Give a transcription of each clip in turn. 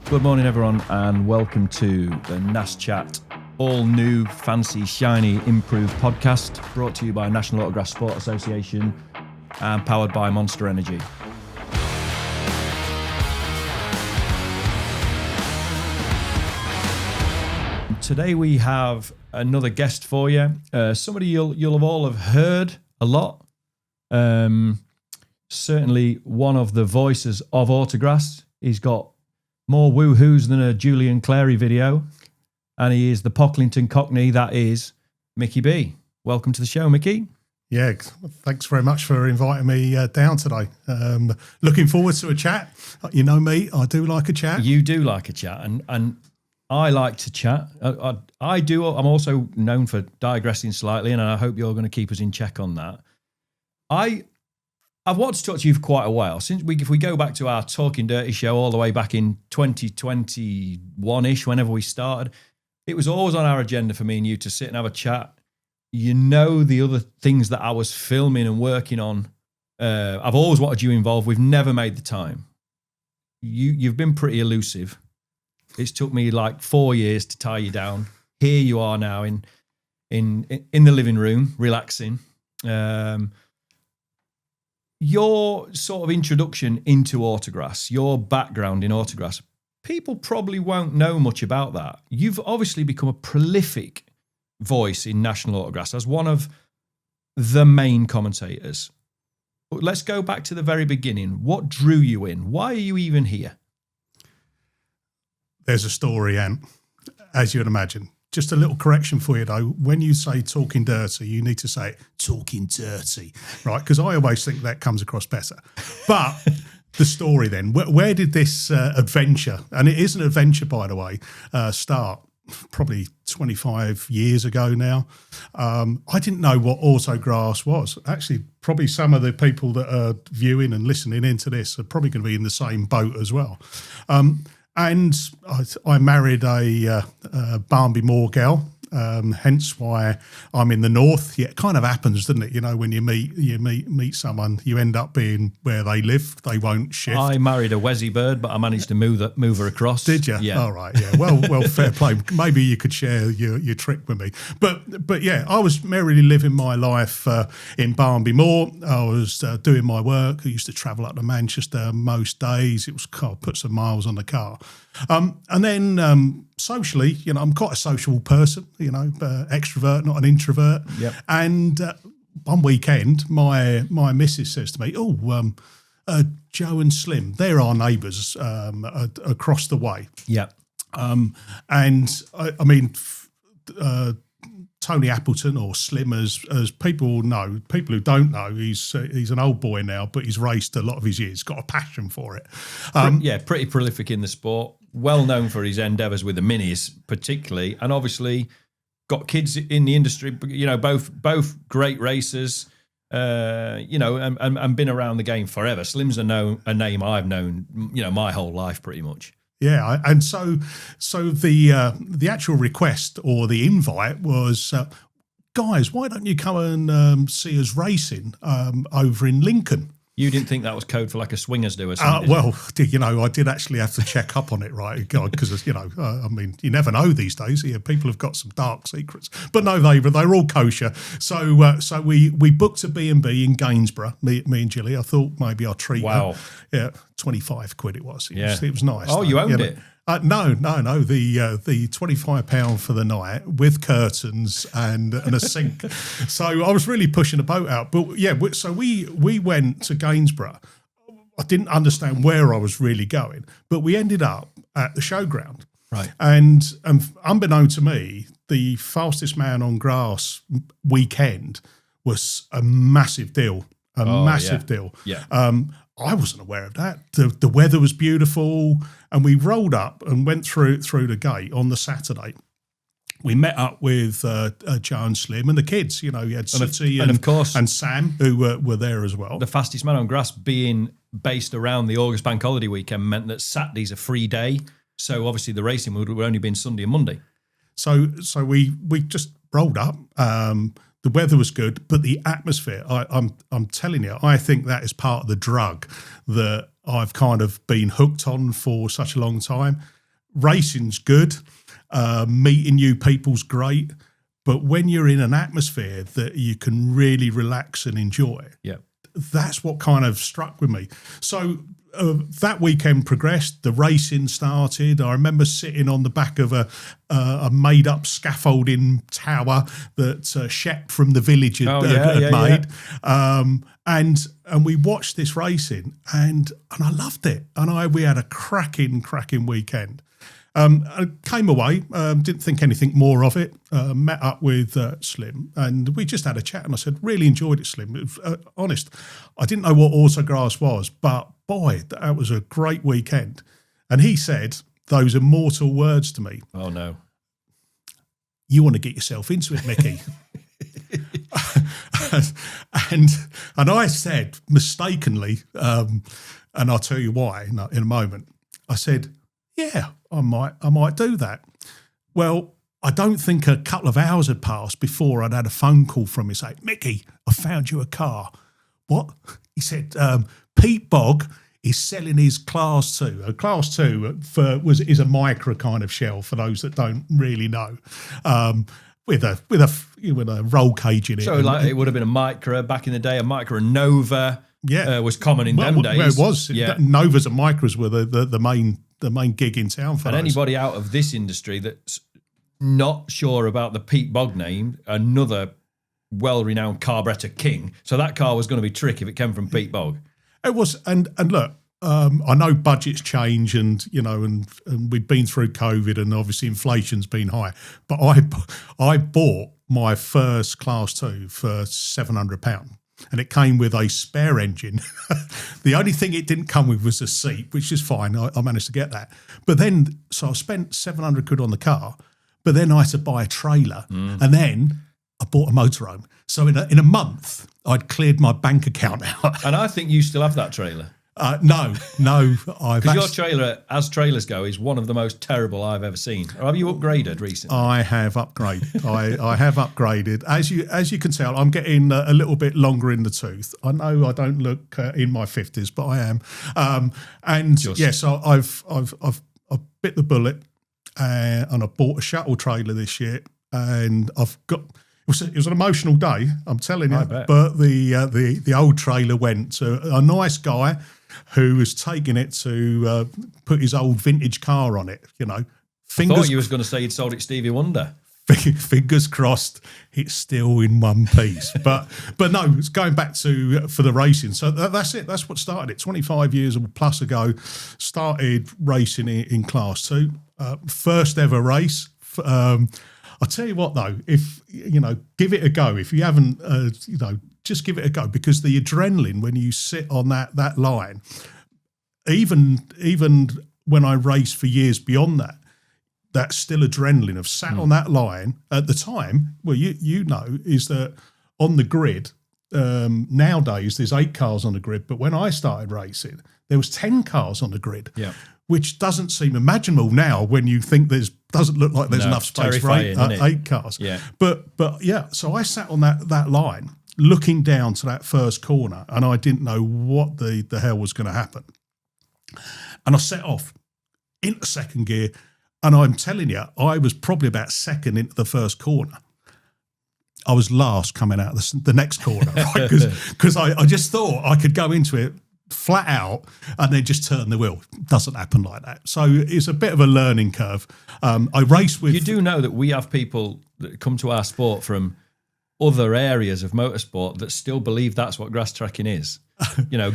Good morning, everyone, and welcome to the Naschat, all new, fancy, shiny, improved podcast, brought to you by National Autograss Sport Association and powered by Monster Energy. Today we have another guest for you. Somebody you'll have all have heard a lot. Certainly one of the voices of Autograss. He's got more woohoos than a Julian Clary video, and he is the Pocklington Cockney. That is Micky B. Welcome to the show, Micky. Yeah, thanks very much for inviting me down today. Looking forward to a chat. You know me, I do like a chat. You do like a chat, and I like to chat. I do. I'm also known for digressing slightly, and I hope you're going to keep us in check on that. I've wanted to talk to you for quite a while. If we go back to our Talking Dirty show all the way back in 2021-ish, whenever we started, it was always on our agenda for me and you to sit and have a chat. You know, the other things that I was filming and working on, I've always wanted you involved. We've never made the time. You've been pretty elusive. It's took me like 4 years to tie you down. Here you are now in the living room, relaxing. Your sort of introduction into Autograss, your background in Autograss, people probably won't know much about that. You've obviously become a prolific voice in National Autograss as one of the main commentators. But let's go back to the very beginning. What drew you in? Why are you even here? There's a story, Ant, as you'd imagine. Just a little correction for you, though. When you say talking dirty, you need to say talking dirty, right? Because I always think that comes across better. But the story then, where did this adventure, and it is an adventure, by the way, start? Probably 25 years ago now. I didn't know what Autograss was. Actually, probably some of the people that are viewing and listening into this are probably going to be in the same boat as well. And I married a Barnby Moor gal, hence why I'm in the north. Yeah, it kind of happens, doesn't it? You know, when you meet someone, you end up being where they live. They won't shift. I married a Wessie bird, but I managed to move her across. Did you? Yeah. All right. Yeah. Well, fair play. Maybe you could share your trick with me. But yeah, I was merrily living my life in Barnby Moor. I was doing my work. I used to travel up to Manchester most days. It was put some miles on the car. And then socially, you know, I'm quite a social person, you know, extrovert, not an introvert. Yep. And one weekend, my missus says to me, Joe and Slim, they're our neighbours across the way. Yeah. And I mean, Tony Appleton, or Slim, as people know, people who don't know, he's an old boy now, but he's raced a lot of his years, got a passion for it. Pretty prolific in the sport, well known for his endeavours with the minis particularly, and obviously got kids in the industry, you know, both great racers, you know, and been around the game forever. Slim's a name I've known, you know, my whole life pretty much. Yeah, and so the actual request or the invite was, guys, why don't you come and see us racing over in Lincoln? You didn't think that was code for like a swingers do or something? Well, you know, I did actually have to check up on it, right? Because, you know, I mean, you never know these days. Yeah, people have got some dark secrets. But no, they're all kosher. So we booked a B&B in Gainsborough, me and Gilly. I thought maybe I'd treat her. Yeah, 25 quid it was. It was nice. Oh, you owned it? No. The £25 for the night with curtains and a sink. So I was really pushing the boat out. But yeah, so we went to Gainsborough. I didn't understand where I was really going, but we ended up at the showground. Right. And unbeknown to me, the fastest man on grass weekend was a massive deal. Massive deal. Yeah. I wasn't aware of that. The weather was beautiful, and we rolled up and went through the gate on the Saturday. We met up with Joe and Slim and the kids. You know, you had City and of course, and Sam, who were there as well. The fastest man on grass being based around the August Bank Holiday weekend meant that Saturday's a free day. So obviously the racing would have only been Sunday and Monday. So we just rolled up. The weather was good, but the atmosphere, I'm telling you, I think that is part of the drug that I've kind of been hooked on for such a long time. racing's good, meeting new people's great, but when you're in an atmosphere that you can really relax and enjoy, that's what kind of struck with me. So that weekend progressed, the racing started. I remember sitting on the back of a made-up scaffolding tower that Shep from the village had made. And we watched this racing, and I loved it. And we had a cracking weekend. I came away, didn't think anything more of it, met up with Slim, and we just had a chat, and I said, really enjoyed it, Slim. It was, honest, I didn't know what autograss was, but boy, that was a great weekend. And he said those immortal words to me. Oh, no. You want to get yourself into it, Mickey. and I said, mistakenly, and I'll tell you why in a moment, I said, yeah, I might do that. Well, I don't think a couple of hours had passed before I'd had a phone call from him saying, Mickey, I found you a car. What? He said, Pete Bogg is selling his Class 2. A Class 2 is a micro kind of shell, for those that don't really know, with a roll cage in it. So it would have been a micro back in the day, a micro Nova was common in them days. Well, it was. Yeah. Novas and micros were the main gig in town for and those. Anybody out of this industry that's not sure about the Pete Bogg name, another well-renowned carburetor king. So that car was going to be tricky if it came from Pete Bogg. It was, and look, I know budgets change, and we've been through COVID, and obviously inflation's been high. But I bought my first Class 2 for £700. And it came with a spare engine. The only thing it didn't come with was a seat, which is fine. I managed to get that. But then, so I spent 700 quid on the car, but then I had to buy a trailer. And then I bought a motorhome. So in a month, I'd cleared my bank account out. And I think you still have that trailer. No. Because your trailer, as trailers go, is one of the most terrible I've ever seen. Or have you upgraded recently? I have upgraded. I have upgradade. As you can tell, I'm getting a little bit longer in the tooth. I know I don't look in my 50s, but I am. So I've bit the bullet, and I bought a shuttle trailer this year, and I've got. It was an emotional day, I'm telling you. I bet. But the old trailer went to a nice guy who was taking it to put his old vintage car on it. I thought you was going to say you'd sold it Stevie Wonder. Fingers crossed, it's still in one piece. But no, it's going back for the racing. So that's it. That's what started it. 25 years plus ago, started racing in Class 2. First ever race. I'll tell you what, though, if, give it a go. If you haven't, just give it a go, because the adrenaline when you sit on that line, even when I raced for years beyond that, that's still adrenaline of sat on that line at the time. Well, is that on the grid, nowadays there's 8 cars on the grid, but when I started racing, there was 10 cars on the grid. Yeah. Which doesn't seem imaginable now when you think doesn't look like there's enough space for 8 cars. Yeah. But yeah, so I sat on that line looking down to that first corner, and I didn't know what the hell was going to happen. And I set off into second gear, and I'm telling you, I was probably about second into the first corner. I was last coming out of the next corner, right? Because I just thought I could go into it flat out and then just turn the wheel. Doesn't happen like that. So it's a bit of a learning curve. I race with... You do know that we have people that come to our sport from other areas of motorsport that still believe that's what grass tracking is.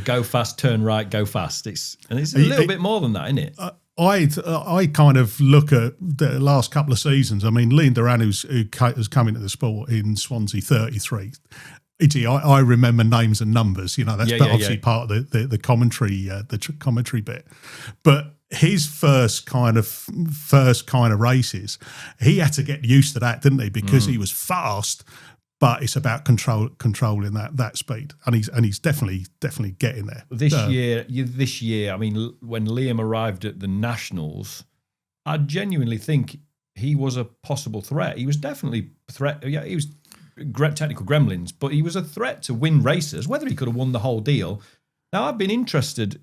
Go fast, turn right, go fast. It's a little bit more than that, isn't it? I kind of look at the last couple of seasons. I mean, Liam Duran, who has come into the sport in Swansea 33, I remember names and numbers. That's obviously part of the commentary, commentary bit. But his first kind of races, he had to get used to that, didn't he? Because he was fast, but it's about controlling that speed, and he's definitely getting there. This year, I mean, when Liam arrived at the Nationals, I genuinely think he was a possible threat. He was definitely a threat. Yeah, he was technical gremlins, but he was a threat to win races. Whether he could have won the whole deal. Now, I've been interested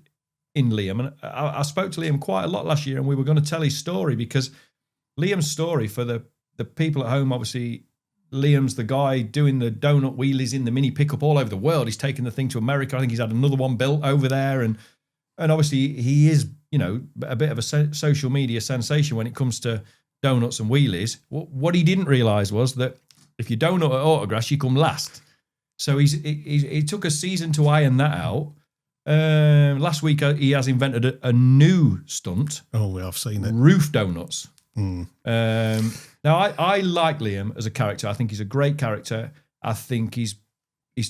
in Liam, and I spoke to Liam quite a lot last year, and we were going to tell his story because Liam's story, for the people at home, obviously, Liam's the guy doing the donut wheelies in the mini pickup all over the world. He's taken the thing to America. I think he's had another one built over there, and obviously he is, a bit of a social media sensation when it comes to donuts and wheelies. What he didn't realise was that if you donut at Autograss, you come last. So he took a season to iron that out. Last week he has invented a new stunt. Oh, I've seen it. Roof donuts. Mm. Now I like Liam as a character. I think he's a great character. I think he's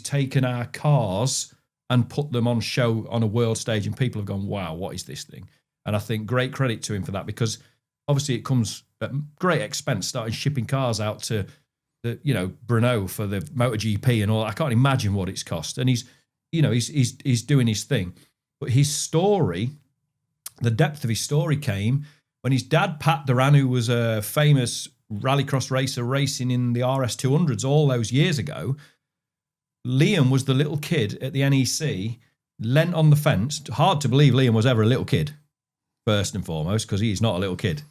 taken our cars and put them on show on a world stage, and people have gone, wow, what is this thing? And I think great credit to him for that, because obviously it comes at great expense, starting shipping cars out to Brno for the MotoGP and all. I can't imagine what it's cost. And he's doing his thing. But his story, the depth of his story came when his dad, Pat Duran, who was a famous rallycross racer racing in the RS200s all those years ago, Liam was the little kid at the NEC, leant on the fence. Hard to believe Liam was ever a little kid, first and foremost, because he's not a little kid.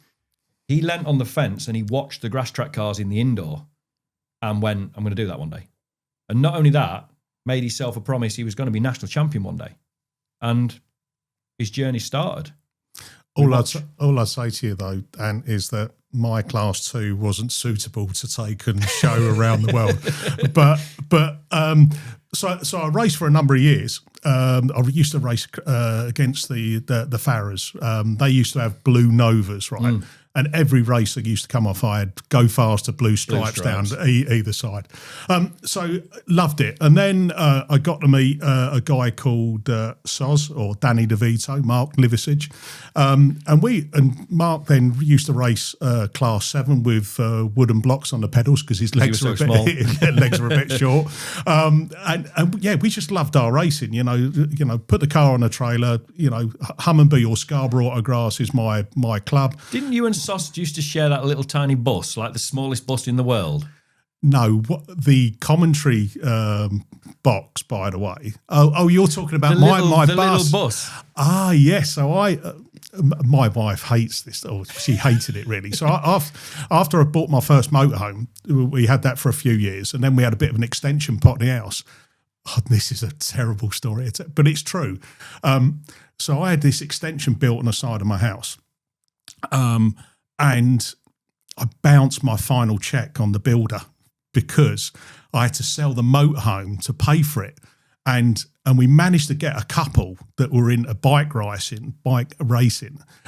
He leant on the fence and he watched the grass track cars in the indoor and went, I'm going to do that one day. And not only that, made himself a promise he was going to be national champion one day. And his journey started. All I'd say to you, though, Dan, is that my Class 2 wasn't suitable to take and show around the world. So I raced for a number of years. I used to race against the Farahs. They used to have blue Novas, right? Mm. And every race that used to come off, I had go faster blue stripes down either side. So loved it. And then I got to meet a guy called Soz, or Danny DeVito, Mark Liversidge. And Mark then used to race Class 7 with wooden blocks on the pedals because his legs are legs are a bit short. And yeah, we just loved our racing. Put the car on a trailer. Hummonby or Scarborough Autograss is my club. Didn't you and Sos used to share that little tiny bus, like the smallest bus in the world? No, the commentary box, by the way. Oh, you're talking about my bus. Little bus. Ah, yes. So my wife hates this. Or she hated it really. So after I bought my first motorhome, we had that for a few years, and then we had a bit of an extension pot in the house. Oh, this is a terrible story, but it's true. So I had this extension built on the side of my house. And I bounced my final check on the builder because I had to sell the motorhome to pay for it. And we managed to get a couple that were into bike racing,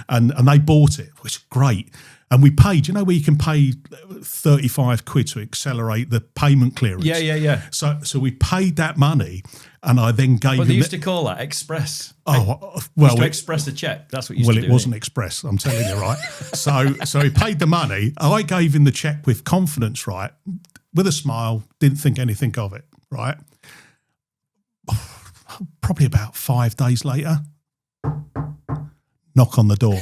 and they bought it, which is great. And we paid, where you can pay 35 quid to accelerate the payment clearance? Yeah. So we paid that money, and I then gave But they used to call that express. Oh, well. Express a check. That's what you used to do. Well, it wasn't express, I'm telling you, right? So he paid the money. I gave him the check with confidence, right? With a smile, didn't think anything of it, right? Probably about 5 days later, knock on the door.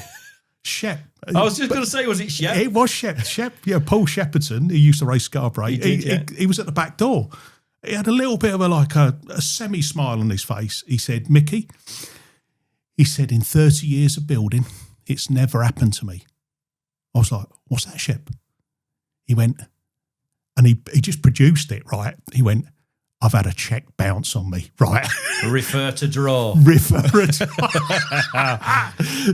Shep. I was just going to say, was it Shep? It was Shep. Paul Shepperton, who used to race Scarborough. He was at the back door. He had a little bit of a semi-smile on his face. He said, Mickey, he said, in 30 years of building, it's never happened to me. I was like, what's that, Shep? He went, and he just produced it, right? He went, I've had a check bounce on me, right? Refer to draw.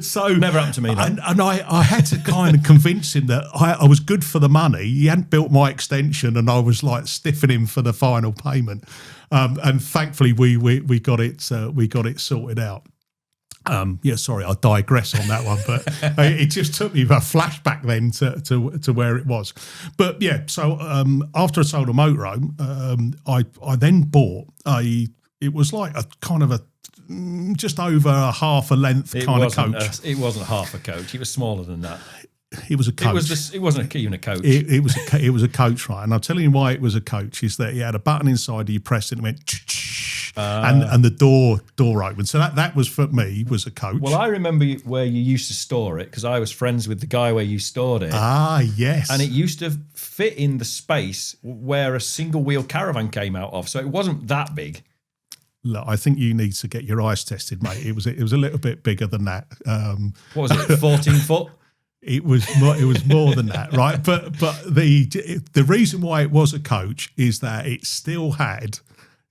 So never happened to me, though. And I had to kind of convince him that I was good for the money. He hadn't built my extension, and I was like stiffing him for the final payment. And thankfully, we got it sorted out. Sorry, I digress on that one, but it just took me a flashback then to where it was. But yeah, so after I sold a motorhome, I then bought it was like a kind of a just over a half a length kind of coach. It wasn't half a coach. It was smaller than that. It was a coach. It wasn't even a coach. It was a coach, right? And I'll tell you why it was a coach is that you had a button inside that you pressed it and it went and the door opened. So that was for me was a coach. Well, I remember where you used to store it because I was friends with the guy where you stored it. Ah, yes. And it used to fit in the space where a single wheel caravan came out of. So it wasn't that big. look, I think you need to get your eyes tested, mate. It was a little bit bigger than that. What was it, 14 foot? It was more than that, right? But the reason why it was a coach is that it still had,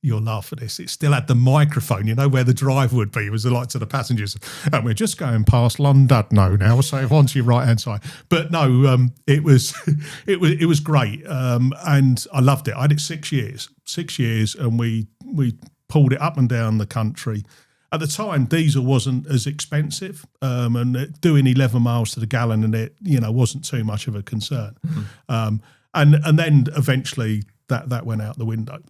you'll laugh at this, it still had the microphone, where the driver would be. It was like to the passengers, and we're just going past Londudno now, so on to your right hand side. But no, it was great, and I loved it. I had it 6 years, and we pulled it up and down the country. At the time, diesel wasn't as expensive, and doing 11 miles to the gallon and it, wasn't too much of a concern. Mm-hmm. And then eventually that went out the window.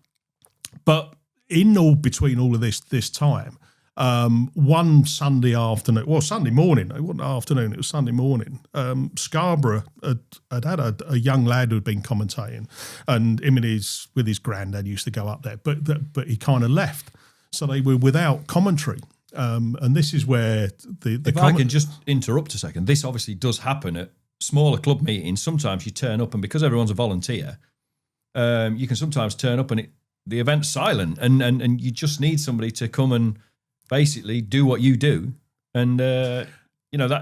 But between all of this time, one Sunday afternoon, well, Sunday morning, it wasn't afternoon, it was Sunday morning, Scarborough had a young lad who'd been commentating, and him with his granddad used to go up there, but he kind of left. So they were without commentary. And this is where If I can just interrupt a second, this obviously does happen at smaller club meetings. Sometimes you turn up, and because everyone's a volunteer, you can sometimes turn up and the event's silent, and you just need somebody to come and basically do what you do. And, that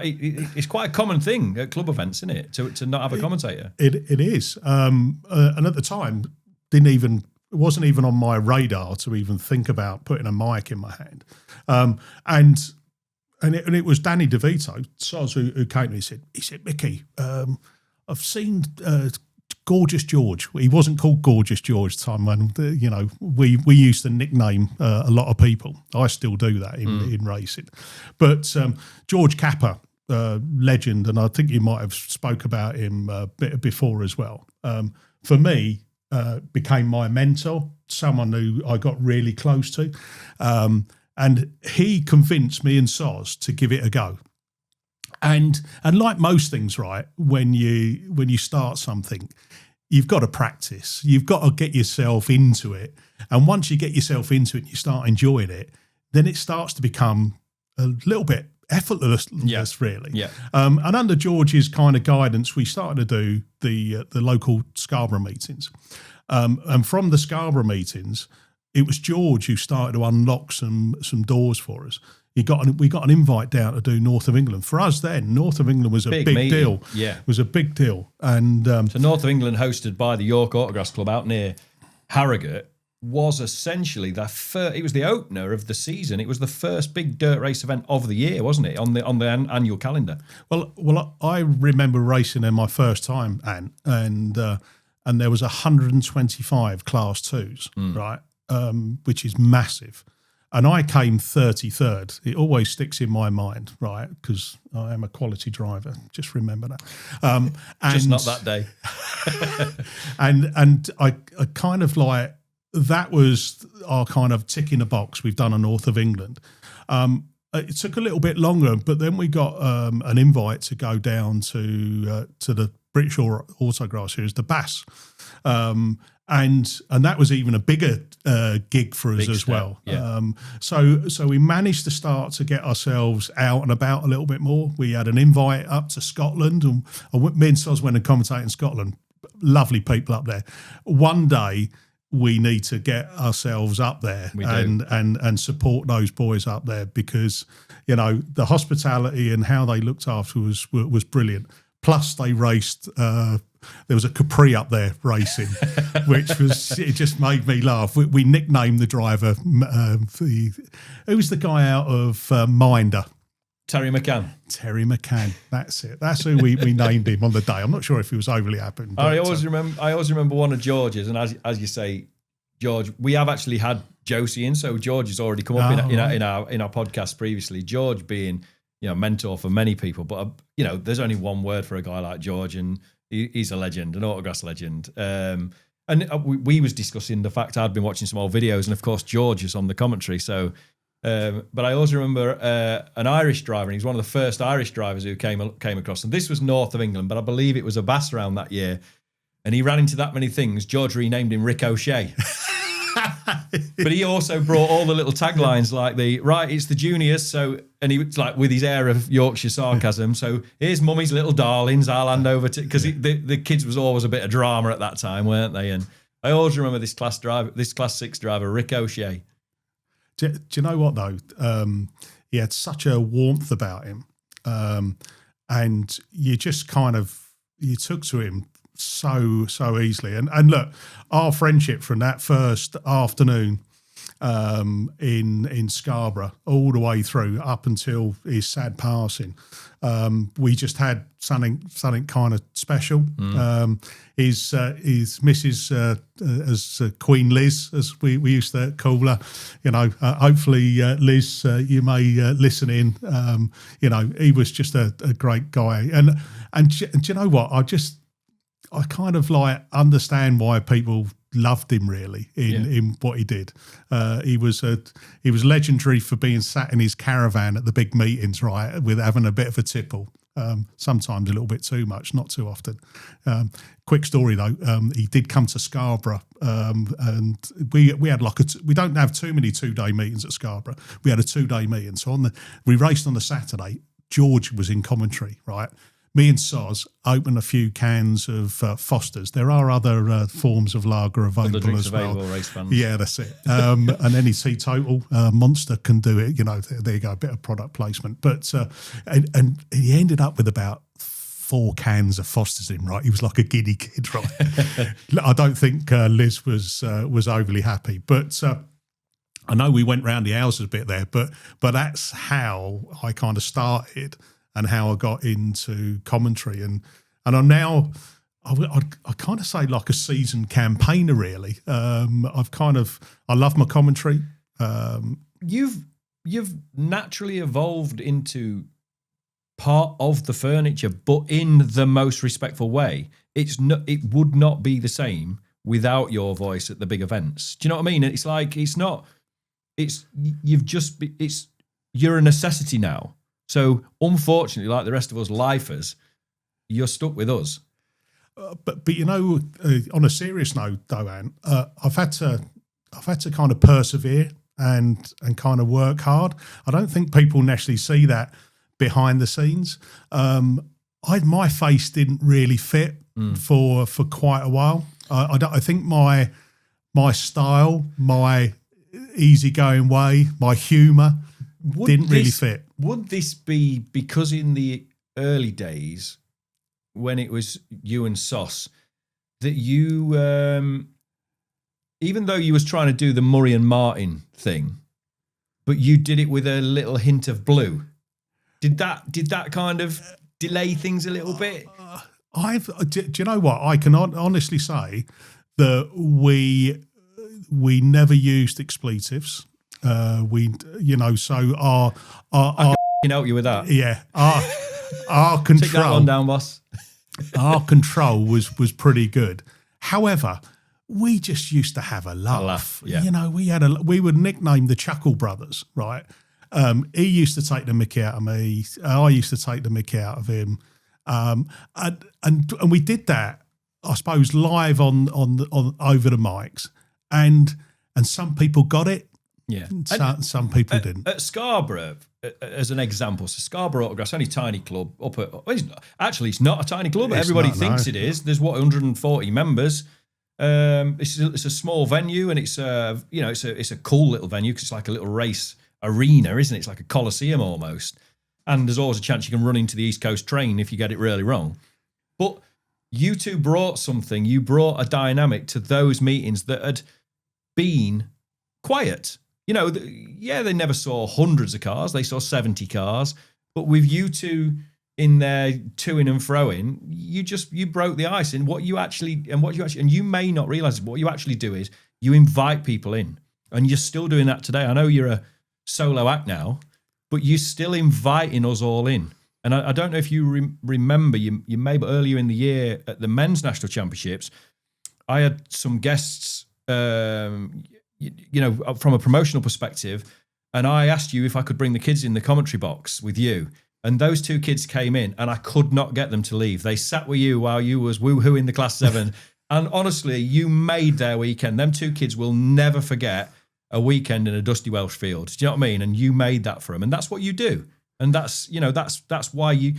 it's quite a common thing at club events, isn't it, to not have a commentator? It is. And at the time, it wasn't even on my radar to even think about putting a mic in my hand. And it was Danny DeVito, Soz, who came to me and he said, Mickey, I've seen Gorgeous George. He wasn't called Gorgeous George at the time when, we used to nickname a lot of people. I still do that in racing. But George Capper, legend, and I think you might have spoke about him a bit before as well. For me, became my mentor, someone who I got really close to. And he convinced me and Soz to give it a go. And like most things, right, when you start something, you've got to practice. You've got to get yourself into it. And once you get yourself into it and you start enjoying it, then it starts to become a little bit effortless, really. Yeah. And under George's kind of guidance, we started to do the local Scarborough meetings. And from the Scarborough meetings, it was George who started to unlock some doors for us. We got an invite down to do North of England. For us then, North of England was a big deal. Yeah. It was a big deal. And so North of England, hosted by the York Autograss Club out near Harrogate, was essentially it was the opener of the season. It was the first big dirt race event of the year, wasn't it, on the annual calendar? Well, I remember racing in my first time, and there was 125 Class 2s, right, which is massive. And I came 33rd. It always sticks in my mind, right, because I am a quality driver. Just remember that. And, just not that day. and I kind of like, that was our kind of tick in the box. We've done a North of England. It took a little bit longer, but then we got an invite to go down to the British Autograss Series, the Bass. And that was even a bigger gig for us as well. Yeah. So we managed to start to get ourselves out and about a little bit more. We had an invite up to Scotland, and me and Soz went and commentated in Scotland. Lovely people up there. One day we need to get ourselves up there and support those boys up there, because the hospitality and how they looked after was brilliant. Plus they raced. There was a Capri up there racing, it just made me laugh. We nicknamed the driver. Who was the guy out of Minder? Terry McCann. That's it. That's who we named him on the day. I'm not sure if he was overly happy. I always remember one of George's, and as you say, George, we have actually had Josie in, so George has already come up in our podcast previously. George being mentor for many people, but there's only one word for a guy like George, and he's a legend, an autograss legend. And we was discussing the fact I'd been watching some old videos, and of course George is on the commentary. So, but I always remember an Irish driver, and he's one of the first Irish drivers who came across. And this was North of England, but I believe it was a Bass round that year. And he ran into that many things. George renamed him Ricochet. But he also brought all the little taglines like it's the juniors. So, and he was like with his air of Yorkshire sarcasm. So here's Mummy's little darlings. I'll hand over to, because the kids was always a bit of drama at that time, weren't they? And I always remember this class 6 driver, Ricochet. Do you know what though? He had such a warmth about him, and you just you took to him so easily. And look, our friendship from that first afternoon in Scarborough all the way through up until his sad passing, we just had something kind of special. His missus, as Queen Liz, as we used to call her, hopefully Liz, you may listen in. He was just a great guy, and do you know what? I kind of like understand why people loved him really in what he did. He was legendary for being sat in his caravan at the big meetings, right, with having a bit of a tipple. Sometimes a little bit too much, not too often. Quick story though, he did come to Scarborough, and we had we don't have too many 2-day meetings at Scarborough. We had a 2-day meeting, so we raced on the Saturday. George was in commentary, right. Me and Soz opened a few cans of Foster's. There are other forms of lager available as well. Race fans. Yeah, that's it. And any teetotal Monster can do it. There you go, a bit of product placement. But and he ended up with about 4 cans of Foster's in. Right, he was like a giddy kid. Right, I don't think Liz was overly happy, but. I know we went round the houses a bit there, but that's how I kind of started. And how I got into commentary, and I'm now, I kind of say like a seasoned campaigner. Really, I love my commentary. You've naturally evolved into part of the furniture, but in the most respectful way. It would not be the same without your voice at the big events. Do you know what I mean? It's like you're a necessity now. So, unfortunately, like the rest of us lifers, you're stuck with us. But on a serious note, though, Ant, I've had to kind of persevere and kind of work hard. I don't think people naturally see that behind the scenes. My face didn't really fit for quite a while. I think my style, my easygoing way, my humour didn't really fit. Would this be because in the early days, when it was you and Sauce, that you, even though you was trying to do the Murray and Martin thing, but you did it with a little hint of blue? Did that kind of delay things a little bit? Do you know what? I can honestly say that we never used expletives. So our I can help you with that. Yeah, our control. Take that one down, boss. Our control was pretty good. However, we just used to have a laugh. Yeah. We were nicknamed the Chuckle Brothers, right? He used to take the mickey out of me. I used to take the mickey out of him, and we did that, I suppose, live on over the mics, and some people got it. Yeah, some people didn't. At Scarborough, as an example, so Scarborough Autograss, only tiny club. It's not a tiny club. Everybody thinks it is. There's 140 members. It's a small venue, and it's a cool little venue because it's like a little race arena, isn't it? It's like a coliseum almost. And there's always a chance you can run into the East Coast train if you get it really wrong. But you two brought something. You brought a dynamic to those meetings that had been quiet. They never saw hundreds of cars. They saw 70 cars. But with you two in there to-ing and fro-ing, you broke the ice. And you may not realize it, but what you actually do is you invite people in. And you're still doing that today. I know you're a solo act now, but you're still inviting us all in. And I don't know if you remember, you may, but earlier in the year at the Men's National Championships, I had some guests, from a promotional perspective, and I asked you if I could bring the kids in the commentary box with you. And those 2 kids came in, and I could not get them to leave. They sat with you while you was woo-hooing the Class 7. And honestly, you made their weekend. Them 2 kids will never forget a weekend in a dusty Welsh field. Do you know what I mean? And you made that for them. And that's what you do. And that's why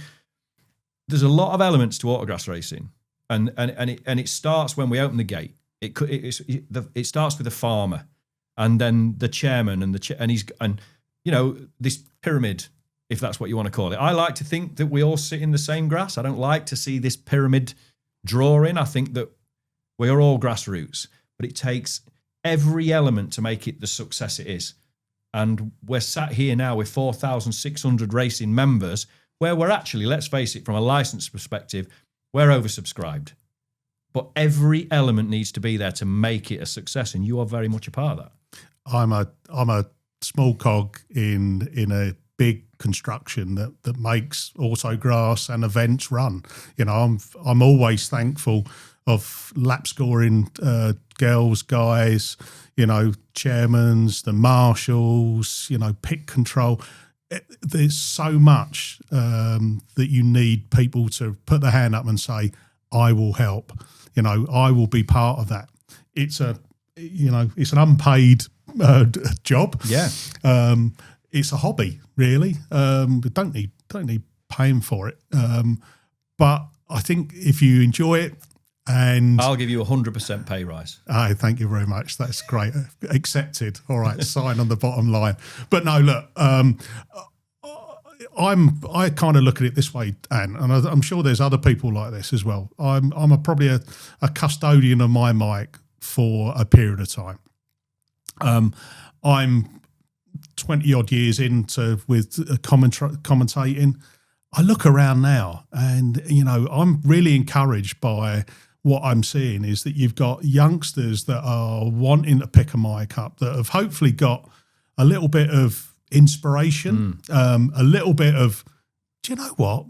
there's a lot of elements to autograss racing. And it starts when we open the gate. It starts with a farmer. and then the chairman and this pyramid, if that's what you want to call it. I like to think that we all sit in the same grass. I don't like to see this pyramid drawing. I think that we are all grassroots, but it takes every element to make it the success it is. And we're sat here now with 4,600 racing members, where we're actually, let's face it, from a license perspective, we're oversubscribed. But every element needs to be there to make it a success, and you are very much a part of that. I'm a small cog in a big construction that makes autograss and events run. I'm always thankful of lap scoring girls, guys, chairmans, the marshals, pit control. There's so much that you need people to put their hand up and say, I will help. I will be part of that. It's it's an unpaid job. Yeah. It's a hobby, really. We don't need paying for it. But I think if you enjoy it, and I'll give you 100% pay rise. Oh, thank you very much. That's great. Accepted. All right, sign on the bottom line. But no, look, I kind of look at it this way, Anne, and I'm sure there's other people like this as well. I'm probably a custodian of my mic for a period of time. I'm 20 odd years into with commentating. I look around now, and I'm really encouraged by what I'm seeing is that you've got youngsters that are wanting to pick a mic up, that have hopefully got a little bit of inspiration, a little bit of, do you know what?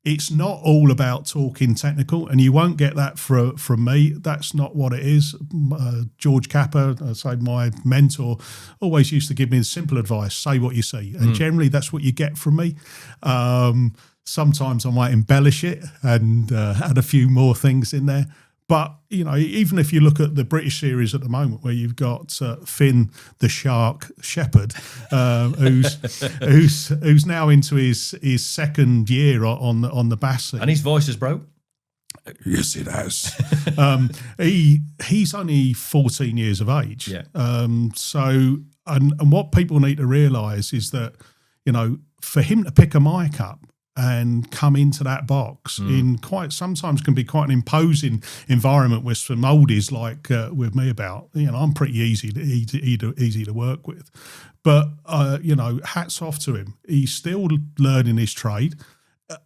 It's not all about talking technical, and you won't get that from me. That's not what it is. George Capper, my mentor, always used to give me the simple advice: say what you see, and generally that's what you get from me. Sometimes I might embellish it and add a few more things in there. But, even if you look at the British series at the moment, where you've got Finn the Shark Shepherd, who's now into his second year on the bass, and his voice is broke. Yes, it has. He's only 14 years of age. Yeah. So what people need to realise is that, for him to pick a mic up and come into that box in sometimes can be quite an imposing environment with some oldies like with me about. I'm pretty easy to work with, but hats off to him. He's still learning his trade.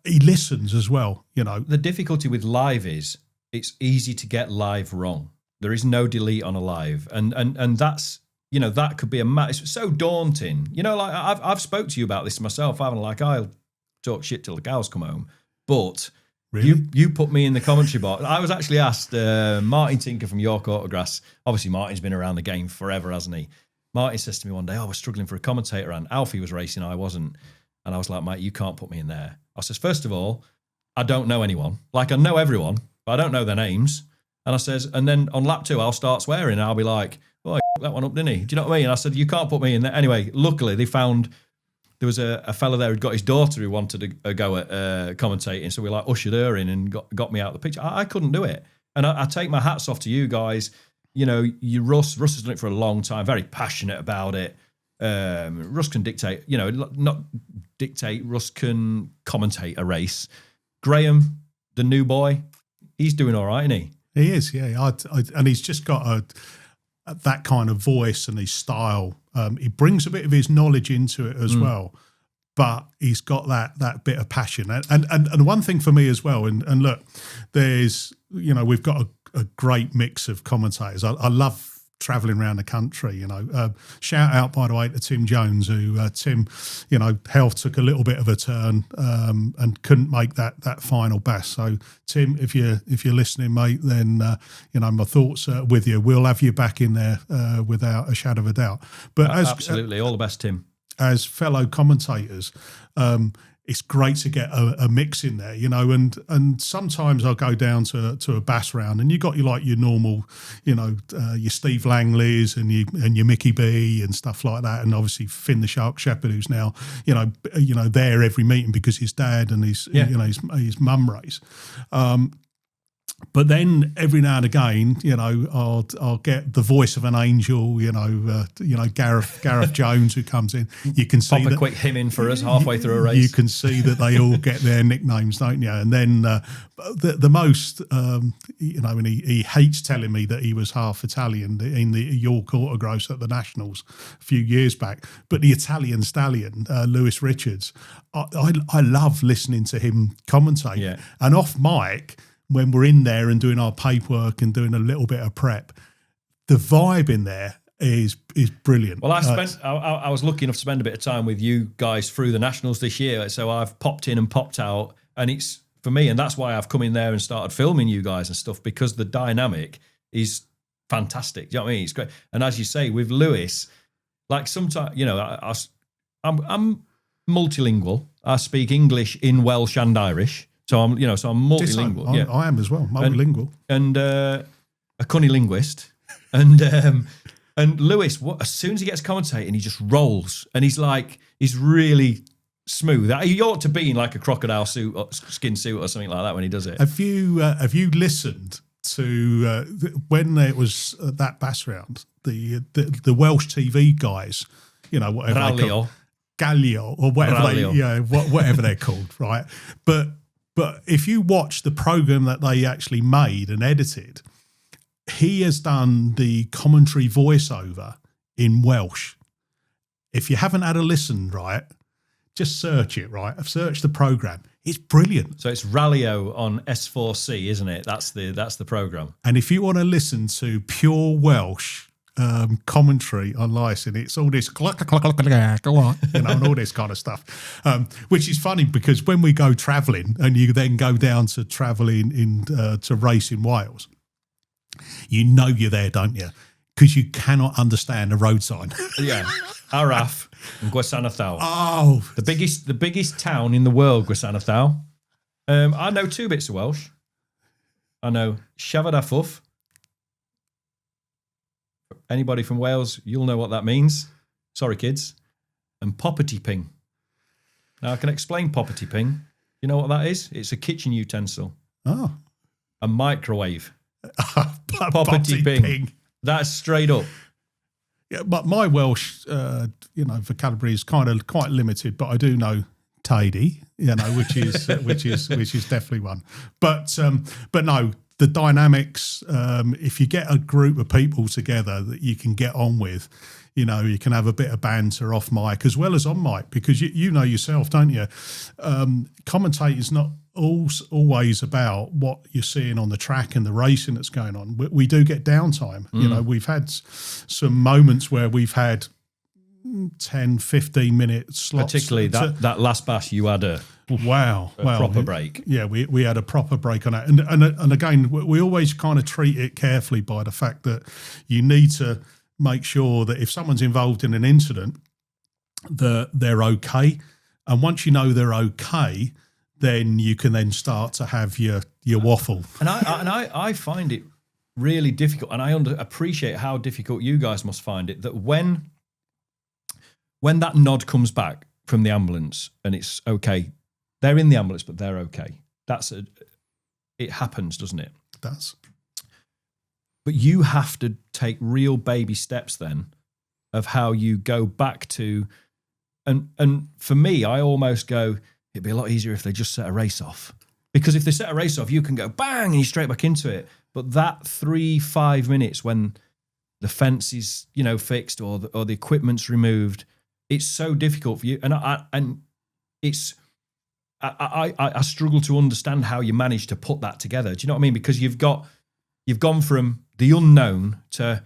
He listens as well. The difficulty with live is it's easy to get live wrong. There is no delete on a live, and that's that could be it's so daunting. I've spoke to you about this myself. I'll talk shit till the cows come home, but really? you put me in the commentary box. I was actually asked, Martin Tinker from York Autograss. Obviously, Martin's been around the game forever, hasn't he? Martin says to me one day, we're struggling for a commentator, and Alfie was racing, I wasn't. And I was like, mate, you can't put me in there. I says, first of all, I don't know anyone. Like, I know everyone, but I don't know their names. And I says, and then on lap 2, I'll start swearing, and I'll be like, oh, that one up, didn't he? Do you know what I mean? And I said, you can't put me in there. Anyway, luckily, they found there was a fella there who'd got his daughter who wanted a go at commentating, so we ushered her in and got me out of the picture. I couldn't do it, and I take my hats off to you guys. Russ has done it for a long time, very passionate about it. Russ can dictate, not dictate. Russ can commentate a race. Graham, the new boy, he's doing all right, isn't he? He is, yeah. And he's just got that kind of voice and his style. He brings a bit of his knowledge into it as well, but he's got that bit of passion. And one thing for me as well, and look, there's, we've got a great mix of commentators. I love travelling around the country, shout out, by the way, to Tim Jones, who Tim, health took a little bit of a turn and couldn't make that final bass. So Tim, if you're listening, mate, then my thoughts are with you. We'll have you back in there without a shadow of a doubt. But absolutely, all the best, Tim. As fellow commentators, it's great to get a mix in there, and sometimes I'll go down to a bass round, and you got your normal, your Steve Langleys and your Micky B and stuff like that, and obviously Finn the Shark Shepherd, who's now, there every meeting because his dad and his mum race. But then every now and again, I'll get the voice of an angel, Gareth Jones, who comes in. You can see Pop a quick hymn in for us halfway through a race. You can see that they all get their nicknames, don't you? And then the most, and he hates telling me that he was half Italian in the York Autograss at the Nationals a few years back. But the Italian stallion, Lewis Richards, I love listening to him commentate. Yeah. And off mic, when we're in there and doing our paperwork and doing a little bit of prep, the vibe in there is brilliant. Well, I was lucky enough to spend a bit of time with you guys through the Nationals this year, so I've popped in and popped out, and it's for me, and that's why I've come in there and started filming you guys and stuff, because the dynamic is fantastic. Do you know what I mean? It's great. And as you say, with Lewis, like sometimes, I'm multilingual. I speak English in Welsh and Irish. So I'm multilingual. Yeah, I am as well, multilingual, and a cunnilinguist, and Lewis. As soon as he gets commentating, he just rolls, and he's really smooth. He ought to be in like a crocodile suit, or skin suit, or something like that when he does it. Have you listened to when it was that bass round, the Welsh TV guys, whatever Gallio or whatever whatever they're called, right? But if you watch the program that they actually made and edited, he has done the commentary voiceover in Welsh. If you haven't had a listen, right, just search it, right? I've searched the program. It's brilliant. So it's Rallyo on S4C, isn't it? That's the program. And if you want to listen to pure Welsh commentary on Lyson, it's all this and all this kind of stuff, which is funny because when we go travelling and you then go down to travelling to race in Wales, you're there, don't you? Because you cannot understand a road sign. Yeah, Araf and Gwasanathau. Oh, the biggest town in the world, Gwasanathau. I know two bits of Welsh. I know Shavadafuf. Anybody from Wales, you'll know what that means. Sorry, kids. And poppety ping. Now, I can explain poppety ping. You know what that is? It's a kitchen utensil. Oh. A microwave. Poppety ping. That's straight up. Yeah, but my Welsh, vocabulary is quite limited, but I do know tidy, which is definitely one. But no, the dynamics. If you get a group of people together that you can get on with, you can have a bit of banter off mic as well as on mic, because you know yourself, don't you? Commentating's not always about what you're seeing on the track and the racing that's going on. We do get downtime. We've had some moments where we've had 10, 15 minute slots. Particularly that last bash, you had a proper break. Yeah, we had a proper break on that. And again, we always kind of treat it carefully by the fact that you need to make sure that if someone's involved in an incident, that they're okay. And once you know they're okay, then you can then start to have your waffle. And I find it really difficult, and I appreciate how difficult you guys must find it, that when that nod comes back from the ambulance and it's okay, they're in the ambulance, but they're okay. It happens, doesn't it? It does. But you have to take real baby steps then of how you go back to, and for me, I almost go, it'd be a lot easier if they just set a race off. Because if they set a race off, you can go bang and you're straight back into it. But that 3-5 minutes when the fence is, fixed or the equipment's removed, it's so difficult for you. And I struggle to understand how you manage to put that together. Do you know what I mean? Because you've gone from the unknown to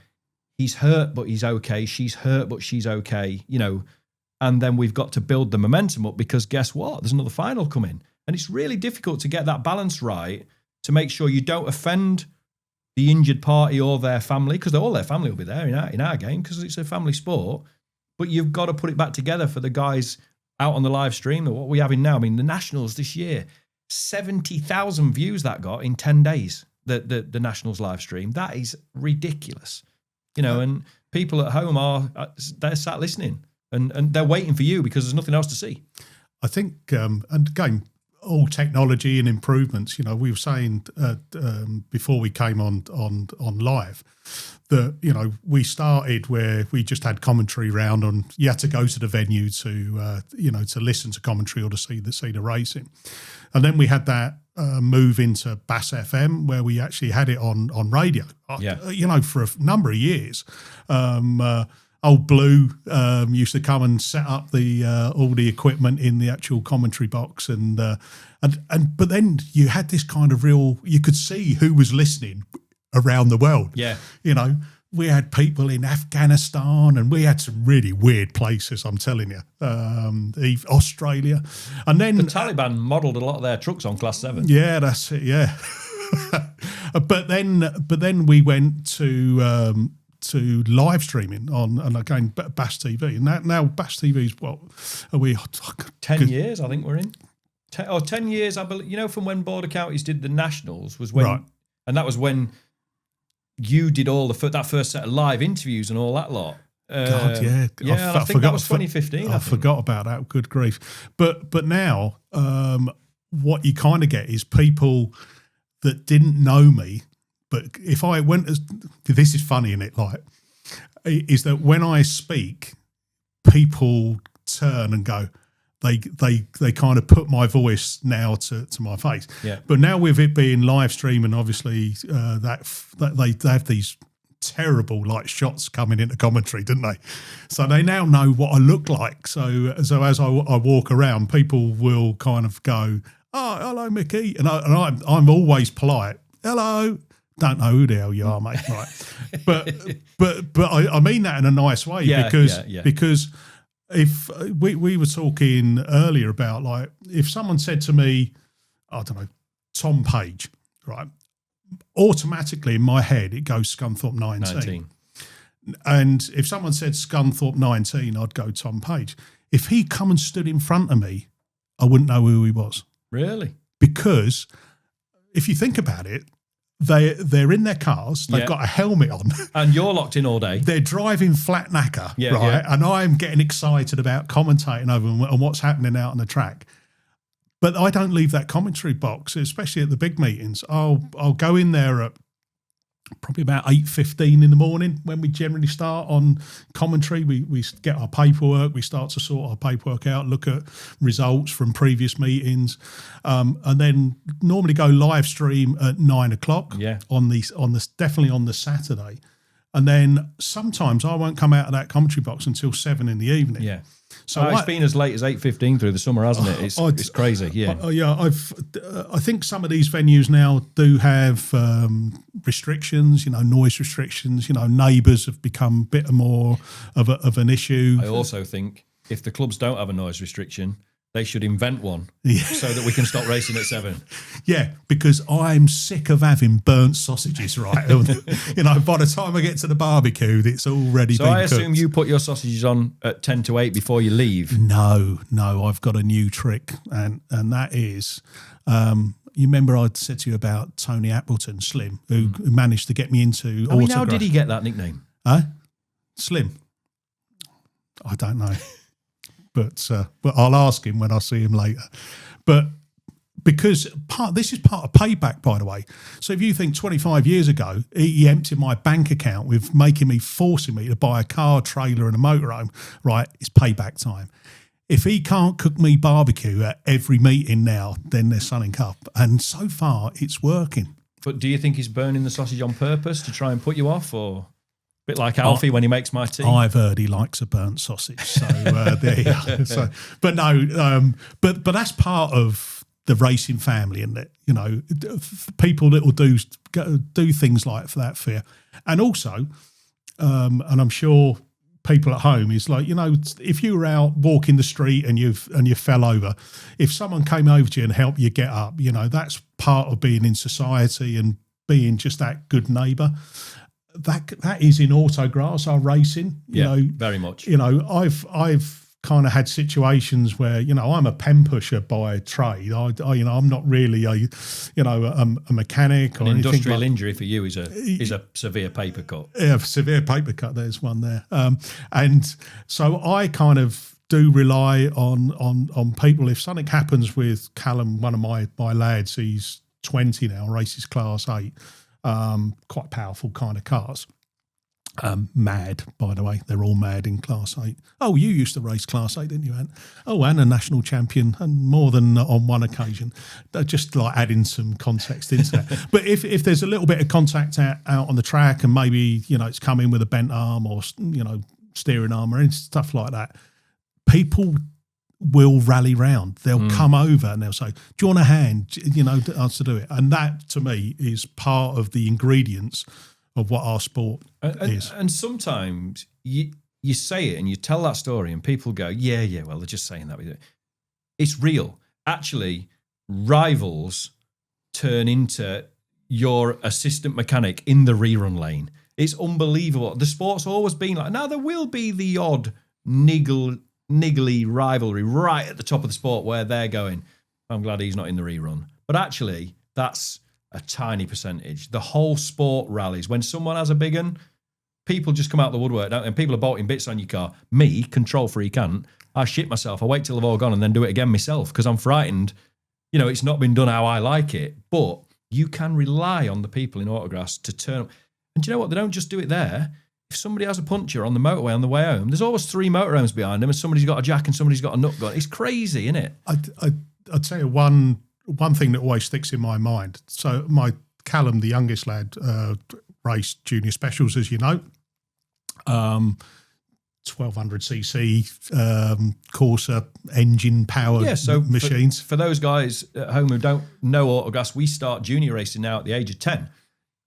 he's hurt, but he's okay. She's hurt, but she's okay, and then we've got to build the momentum up because guess what? There's another final coming. And it's really difficult to get that balance right to make sure you don't offend the injured party or their family, because all their family will be there in our game because it's a family sport. But you've got to put it back together for the guys out on the live stream or what we're having now. I mean, the Nationals this year, 70,000 views that got in 10 days, the Nationals live stream. That is ridiculous. And people at home they're sat listening. And they're waiting for you because there's nothing else to see. I think, and again, all technology and improvements. You know, we were saying before we came on live that, you know, we started where we just had commentary round on, you had to go to the venue to, you know, to listen to commentary or to see the racing. And then we had that move into Bass FM where we actually had it on radio, you know, for a number of years. Old Blue used to come and set up the all the equipment in the actual commentary box, but then you had this kind of you could see who was listening around the world. Yeah, you know, we had people in Afghanistan, and we had some really weird places. I'm telling you, Australia, and then the Taliban modelled a lot of their trucks on Class 7. Yeah, that's it. Yeah, but then we went to live streaming on, and again, Bass TV. And now Bass TV is what are we? 10 years, I think we're in. 10 years, I believe. You know, from when Border Counties did the Nationals was when, right. And that was when you did all that first set of live interviews and all that lot. God, yeah, yeah. I think that was 2015. I forgot about that. Good grief! But now, what you kind of get is people that didn't know me. But if I went this is funny, isn't it? Like, is that when I speak, people turn and go, they kind of put my voice now to my face. Yeah. But now with it being live stream, and obviously that they have these terrible like shots coming into commentary, didn't they? So they now know what I look like. So as I walk around, people will kind of go, "Oh, hello, Mickey," and I'm always polite. Hello. Don't know who the hell you are, mate. Right, but I mean that in a nice way, because if we were talking earlier about, like, if someone said to me, I don't know, Tom Page, right, automatically in my head it goes Scunthorpe 19. And if someone said Scunthorpe 19, I'd go Tom Page. If he come and stood in front of me, I wouldn't know who he was. Really? Because if you think about it, they're in their cars, they've got a helmet on. And you're locked in all day. They're driving flat knacker, right? Yeah. And I'm getting excited about commentating over them and what's happening out on the track. But I don't leave that commentary box, especially at the big meetings. I'll go in there at probably about 8:15 in the morning when we generally start on commentary. We get our paperwork, we start to sort our paperwork out, look at results from previous meetings, and then normally go live stream at 9 o'clock. Yeah. Definitely on the Saturday. And then sometimes I won't come out of that commentary box until 7 in the evening. Yeah. So it's been as late as 8:15 through the summer, hasn't it? It's crazy. Yeah. I think some of these venues now do have restrictions, you know, noise restrictions. You know, neighbours have become a bit more of an issue. I also think if the clubs don't have a noise restriction, they should invent one so that we can stop racing at 7. Yeah, because I'm sick of having burnt sausages, right? You know, by the time I get to the barbecue, it's already been cooked. So I assume you put your sausages on at 10 to 8 before you leave? No, I've got a new trick, and that is, you remember I said to you about Tony Appleton, Slim, who managed to get me into Autograss. How did he get that nickname? Slim? I don't know. But I'll ask him when I see him later. But because this is part of payback, by the way. So if you think 25 years ago, he emptied my bank account with forcing me to buy a car, trailer and a motorhome, right, it's payback time. If he can't cook me barbecue at every meeting now, then they're selling up. And so far, it's working. But do you think he's burning the sausage on purpose to try and put you off, or... bit like Alfie when he makes my tea? I've heard he likes a burnt sausage. So there you go. So, but no, but that's part of the racing family, isn't it? You know, people that will do things like for that fear. And also, and I'm sure people at home is like, you know, if you were out walking the street and you fell over, if someone came over to you and helped you get up, you know, that's part of being in society and being just that good neighbour. That is in autograss, our racing. You know, very much. You know, I've kind of had situations where, you know, I'm a pen pusher by trade. I you know, I'm not really a mechanic or anything. Industrial injury for you is a severe paper cut. Yeah, severe paper cut. There's one there. And so I kind of do rely on people. If something happens with Callum, one of my lads, he's 20 now, races Class 8, quite powerful kind of cars. Mad, by the way. They're all mad in Class 8. Oh, you used to race Class 8, didn't you, Ant? Oh, and a national champion, and more than on one occasion. Just like adding some context into that. But if there's a little bit of contact out on the track, and maybe, it's come in with a bent arm or, steering arm or stuff like that, people will rally round. They'll come over and they'll say, do you want a hand, to do it? And that, to me, is part of the ingredients of what our sport is. And sometimes you say it and you tell that story and people go, yeah, well, they're just saying that. It's real. Actually, rivals turn into your assistant mechanic in the rerun lane. It's unbelievable. The sport's always been like, now there will be the odd niggly rivalry right at the top of the sport where they're going, I'm glad he's not in the rerun. But actually, that's a tiny percentage. The whole sport rallies. When someone has a big one, people just come out of the woodwork, and people are bolting bits on your car. Me, control freak, I shit myself. I wait till they've all gone and then do it again myself because I'm frightened. It's not been done how I like it. But you can rely on the people in Autograss to turn up. And do you know what? They don't just do it there. If somebody has a puncture on the motorway on the way home, there's always 3 motorhomes behind them and somebody's got a jack and somebody's got a nut gun. It's crazy, isn't it? I'd tell you one thing that always sticks in my mind. So my Callum, the youngest lad, raced junior specials, as you know, 1200cc Corsa engine powered machines. For those guys at home who don't know Autograss, we start junior racing now at the age of 10.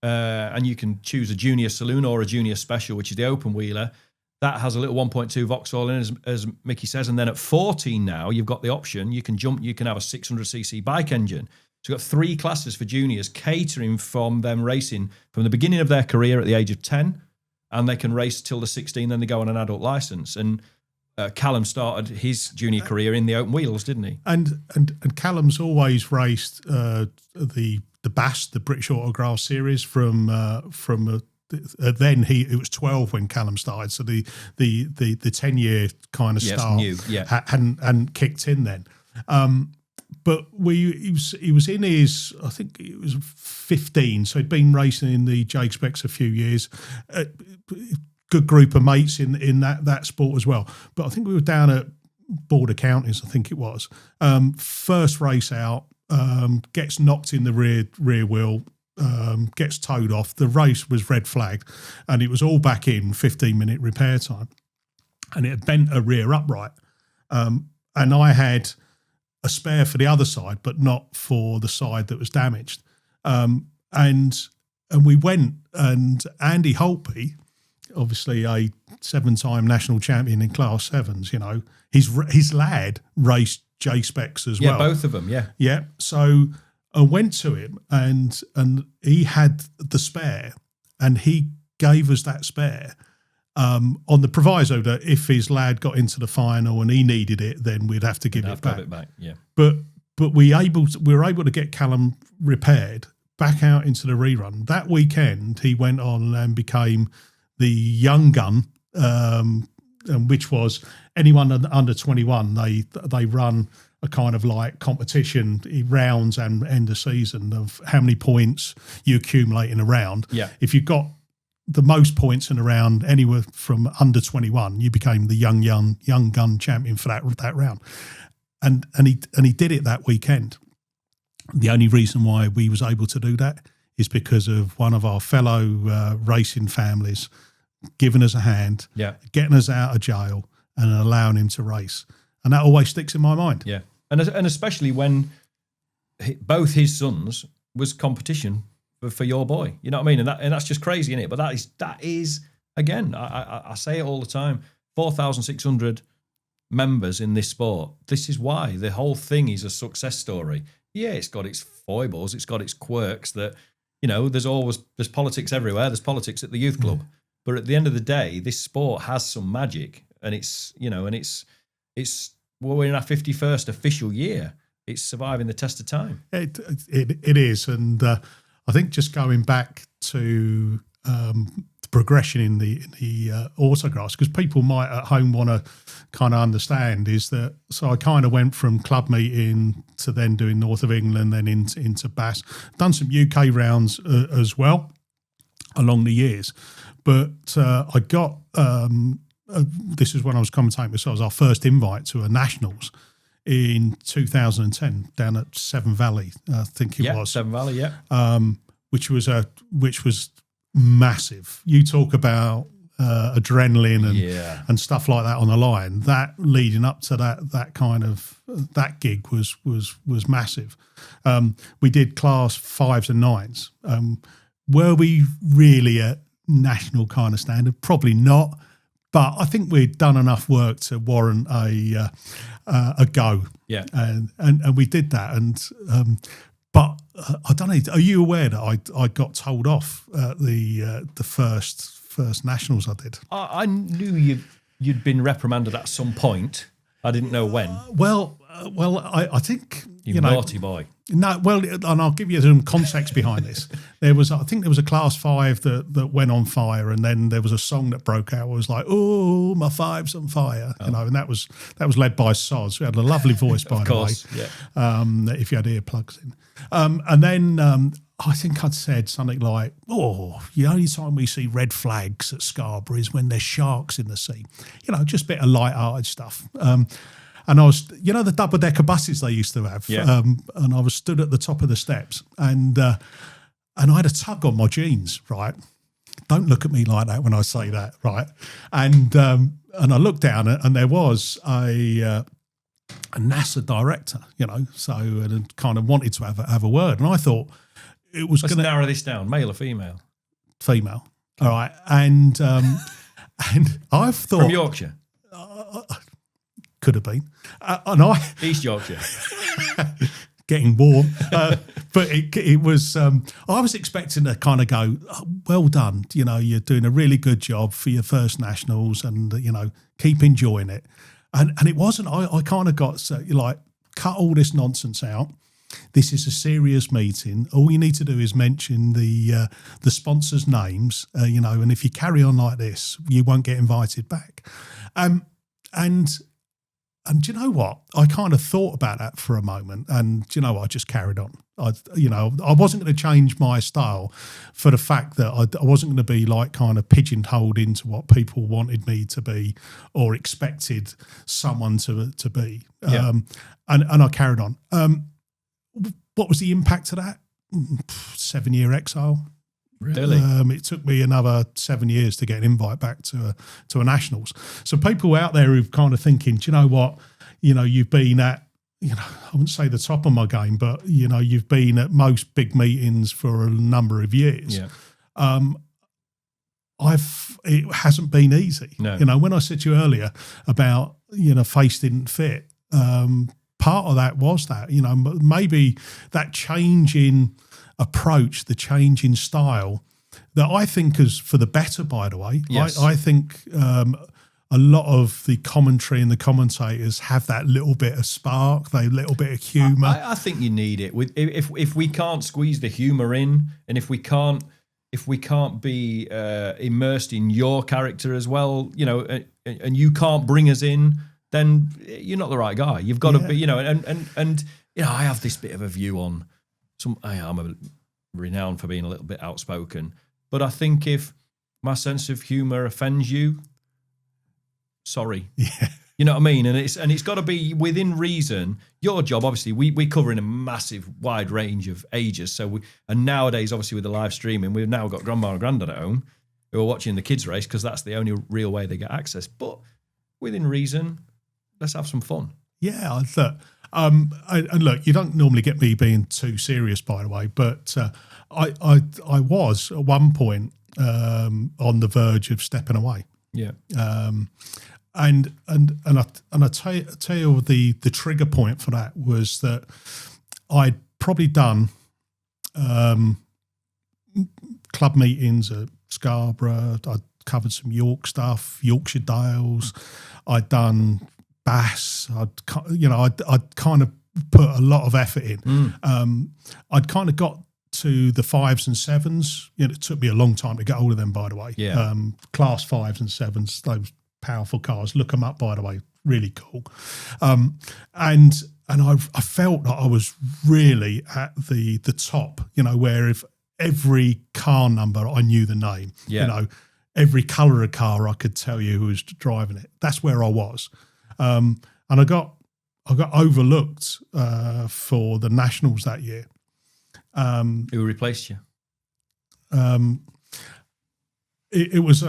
And you can choose a junior saloon or a junior special, which is the open wheeler. That has a little 1.2 Vauxhall in, as Mickey says. And then at 14 now, you've got the option. You can have a 600cc bike engine. So you've got 3 classes for juniors catering from them racing from the beginning of their career at the age of 10. And they can race till the 16, then they go on an adult license. And Callum started his junior career in the open wheels, didn't he? And Callum's always raced the BAS, the British Autograss series from then it was 12 when Callum started, so the 10-year kind of start hadn't kicked in then. But he was in his, I think it was 15, so he'd been racing in the Jake Specs a few years. Good group of mates in that sport as well. But I think we were down at Border Counties, I think it was. First race out, gets knocked in the rear wheel, gets towed off. The race was red flagged, and it was all back in 15-minute repair time. And it had bent a rear upright. And I had a spare for the other side, but not for the side that was damaged. And we went, and Andy Holtby, obviously a 7-time national champion in Class 7s, his lad raced J-Specs as well. Yeah, both of them, yeah. Yeah, so I went to him, and he had the spare, and he gave us that spare on the proviso that if his lad got into the final and he needed it, then we'd have to give it back. Yeah. But we were able to get Callum repaired back out into the rerun. That weekend, he went on and became the young gun, which was anyone under 21. They run a kind of like competition rounds and end of season of how many points you accumulate in a round. Yeah. If you got the most points in a round anywhere from under 21, you became the young gun champion for that round. And he did it that weekend. The only reason why we was able to do that is because of one of our fellow racing families giving us a hand, getting us out of jail and allowing him to race. And that always sticks in my mind. Yeah. And especially when both his sons was competition for your boy. You know what I mean? And that's just crazy, isn't it? But that is again, I say it all the time, 4,600 members in this sport. This is why the whole thing is a success story. Yeah, it's got its foibles, it's got its quirks that, there's politics everywhere. There's politics at the youth club. But at the end of the day, this sport has some magic, and it's we're in our 51st official year. It's surviving the test of time. It is, and I think just going back to progression in the autograss, because people might at home want to kind of understand is that, so I kind of went from club meeting to then doing North of England, then into Bass, done some UK rounds as well along the years, but I got this is when I was commentating, so it was our first invite to a Nationals in 2010 down at Severn Valley, I think it was. Severn Valley, which was massive. You talk about adrenaline and stuff like that on the line. That leading up to that gig was massive. We did class 5s and 9s. Were we really at national kind of standard? Probably not. But I think we'd done enough work to warrant a go. Yeah, and we did that. And but I don't know. Are you aware that I got told off at the first nationals I did? I knew you'd been reprimanded at some point. I didn't know when. I think you naughty boy. No, well, and I'll give you some context behind this. I think there was a class 5 that went on fire, and then there was a song that broke out. It was like, "Oh, my 5's on fire," and that was led by Soz, who had a lovely voice, by the way. Yeah. If you had earplugs in, and then I think I'd said something like, "Oh, the only time we see red flags at Scarborough is when there's sharks in the sea." Just a bit of light-hearted stuff. And I was, the double-decker buses they used to have. Yeah. And I was stood at the top of the steps, and I had a tug on my jeans, right? Don't look at me like that when I say that, right? And I looked down, and there was a NASA director, so and kind of wanted to have a word. And I thought it was going to narrow this down, male or female? Female. All right. And I've thought... From Yorkshire? Could have been. East Yorkshire. Getting warm. But it was, I was expecting to kind of go, "Oh, well done, you're doing a really good job for your first nationals, and, keep enjoying it." And it wasn't. I kind of got, cut all this nonsense out. This is a serious meeting. All you need to do is mention the sponsors' names, and if you carry on like this, you won't get invited back. And do you know what? I kind of thought about that for a moment, and do you know what? I just carried on. I wasn't going to change my style for the fact that I wasn't going to be kind of pigeonholed into what people wanted me to be or expected someone to be. Yeah. And I carried on. What was the impact of that? 7-year exile. Really? It took me another 7 years to get an invite back to a nationals. So people out there who've kind of thinking, do you know what? You've been at, I wouldn't say the top of my game, but you've been at most big meetings for a number of years. Yeah. It hasn't been easy. No. When I said to you earlier about face didn't fit, part of that was that maybe that change in approach, the change in style, that I think is for the better, by the way. Yes. I think a lot of the commentary and the commentators have that little bit of spark, that little bit of humour. I think you need it. If we can't squeeze the humour in, and if we can't be immersed in your character as well, and you can't bring us in, then you're not the right guy. You've got to be, and I have this bit of a view on. I'm renowned for being a little bit outspoken, but I think if my sense of humour offends you, sorry. Yeah. You know what I mean? And it's got to be within reason. Your job, obviously, we cover in a massive, wide range of ages. And nowadays, obviously, with the live streaming, we've now got grandma and granddad at home who are watching the kids race because that's the only real way they get access. But within reason, let's have some fun. Yeah, look. And look, you don't normally get me being too serious, by the way, but I was at one point on the verge of stepping away. Yeah. And I tell you the trigger point for that was that I'd probably done club meetings at Scarborough. I'd covered some York stuff, Yorkshire Dales. I'd done Bass. I'd kind of put a lot of effort in. I'd kind of got to the 5s and 7s. It took me a long time to get hold of them, by the way. Yeah. Class 5s and 7s, those powerful cars. Look them up, by the way. Really cool. And I felt that I was really at the top, where if every car number, I knew the name. Yeah. Every colour of car, I could tell you who was driving it. That's where I was. And I got overlooked for the Nationals that year. Who replaced you? It was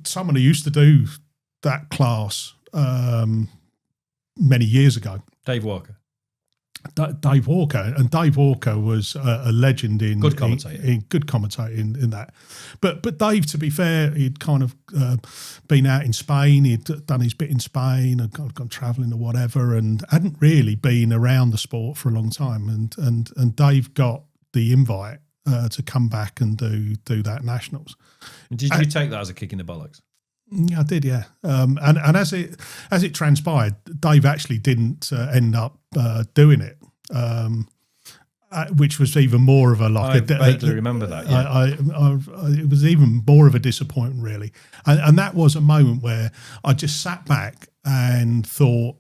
someone who used to do that class many years ago. Dave Walker. Dave Walker, and Dave Walker was a legend in good commentator. Good commentator in that. But Dave, to be fair, he'd kind of been out in Spain. He'd done his bit in Spain and gone travelling or whatever, and hadn't really been around the sport for a long time. And Dave got the invite to come back and do that Nationals. Did you take that as a kick in the bollocks? Yeah, I did, yeah. And as it transpired, Dave actually didn't end up doing it, which was even more of a I vaguely remember that. Yeah. It was even more of a disappointment, really. And that was a moment where I just sat back and thought,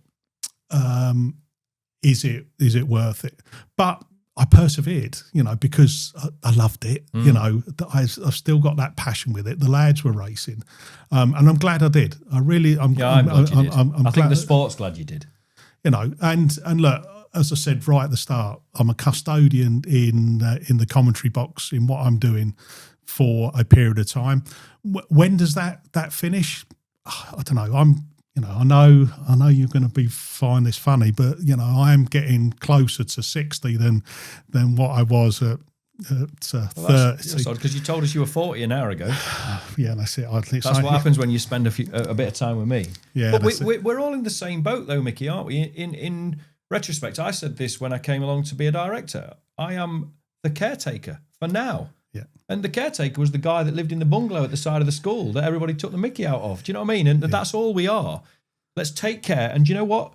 is it worth it? But I persevered, because I loved it. I've still got that passion with it. The lads were racing, and I'm glad I did. I'm glad you did. I think the sport's glad you did. And look, as I said right at the start, I'm a custodian in the commentary box in what I'm doing for a period of time. When does that finish? I don't know. I know you're going to find this funny, but I am getting closer to 60 than what I was at 30. That's odd, because you told us you were 40 an hour ago. Yeah, that's it. That's what happens when you spend a bit of time with me. Yeah, but we're all in the same boat, though, Mickey, aren't we? In retrospect, I said this when I came along to be a director. I am the caretaker for now. Yeah. And the caretaker was the guy that lived in the bungalow at the side of the school that everybody took the mickey out of. Do you know what I mean? And that's all we are. Let's take care. And do you know what?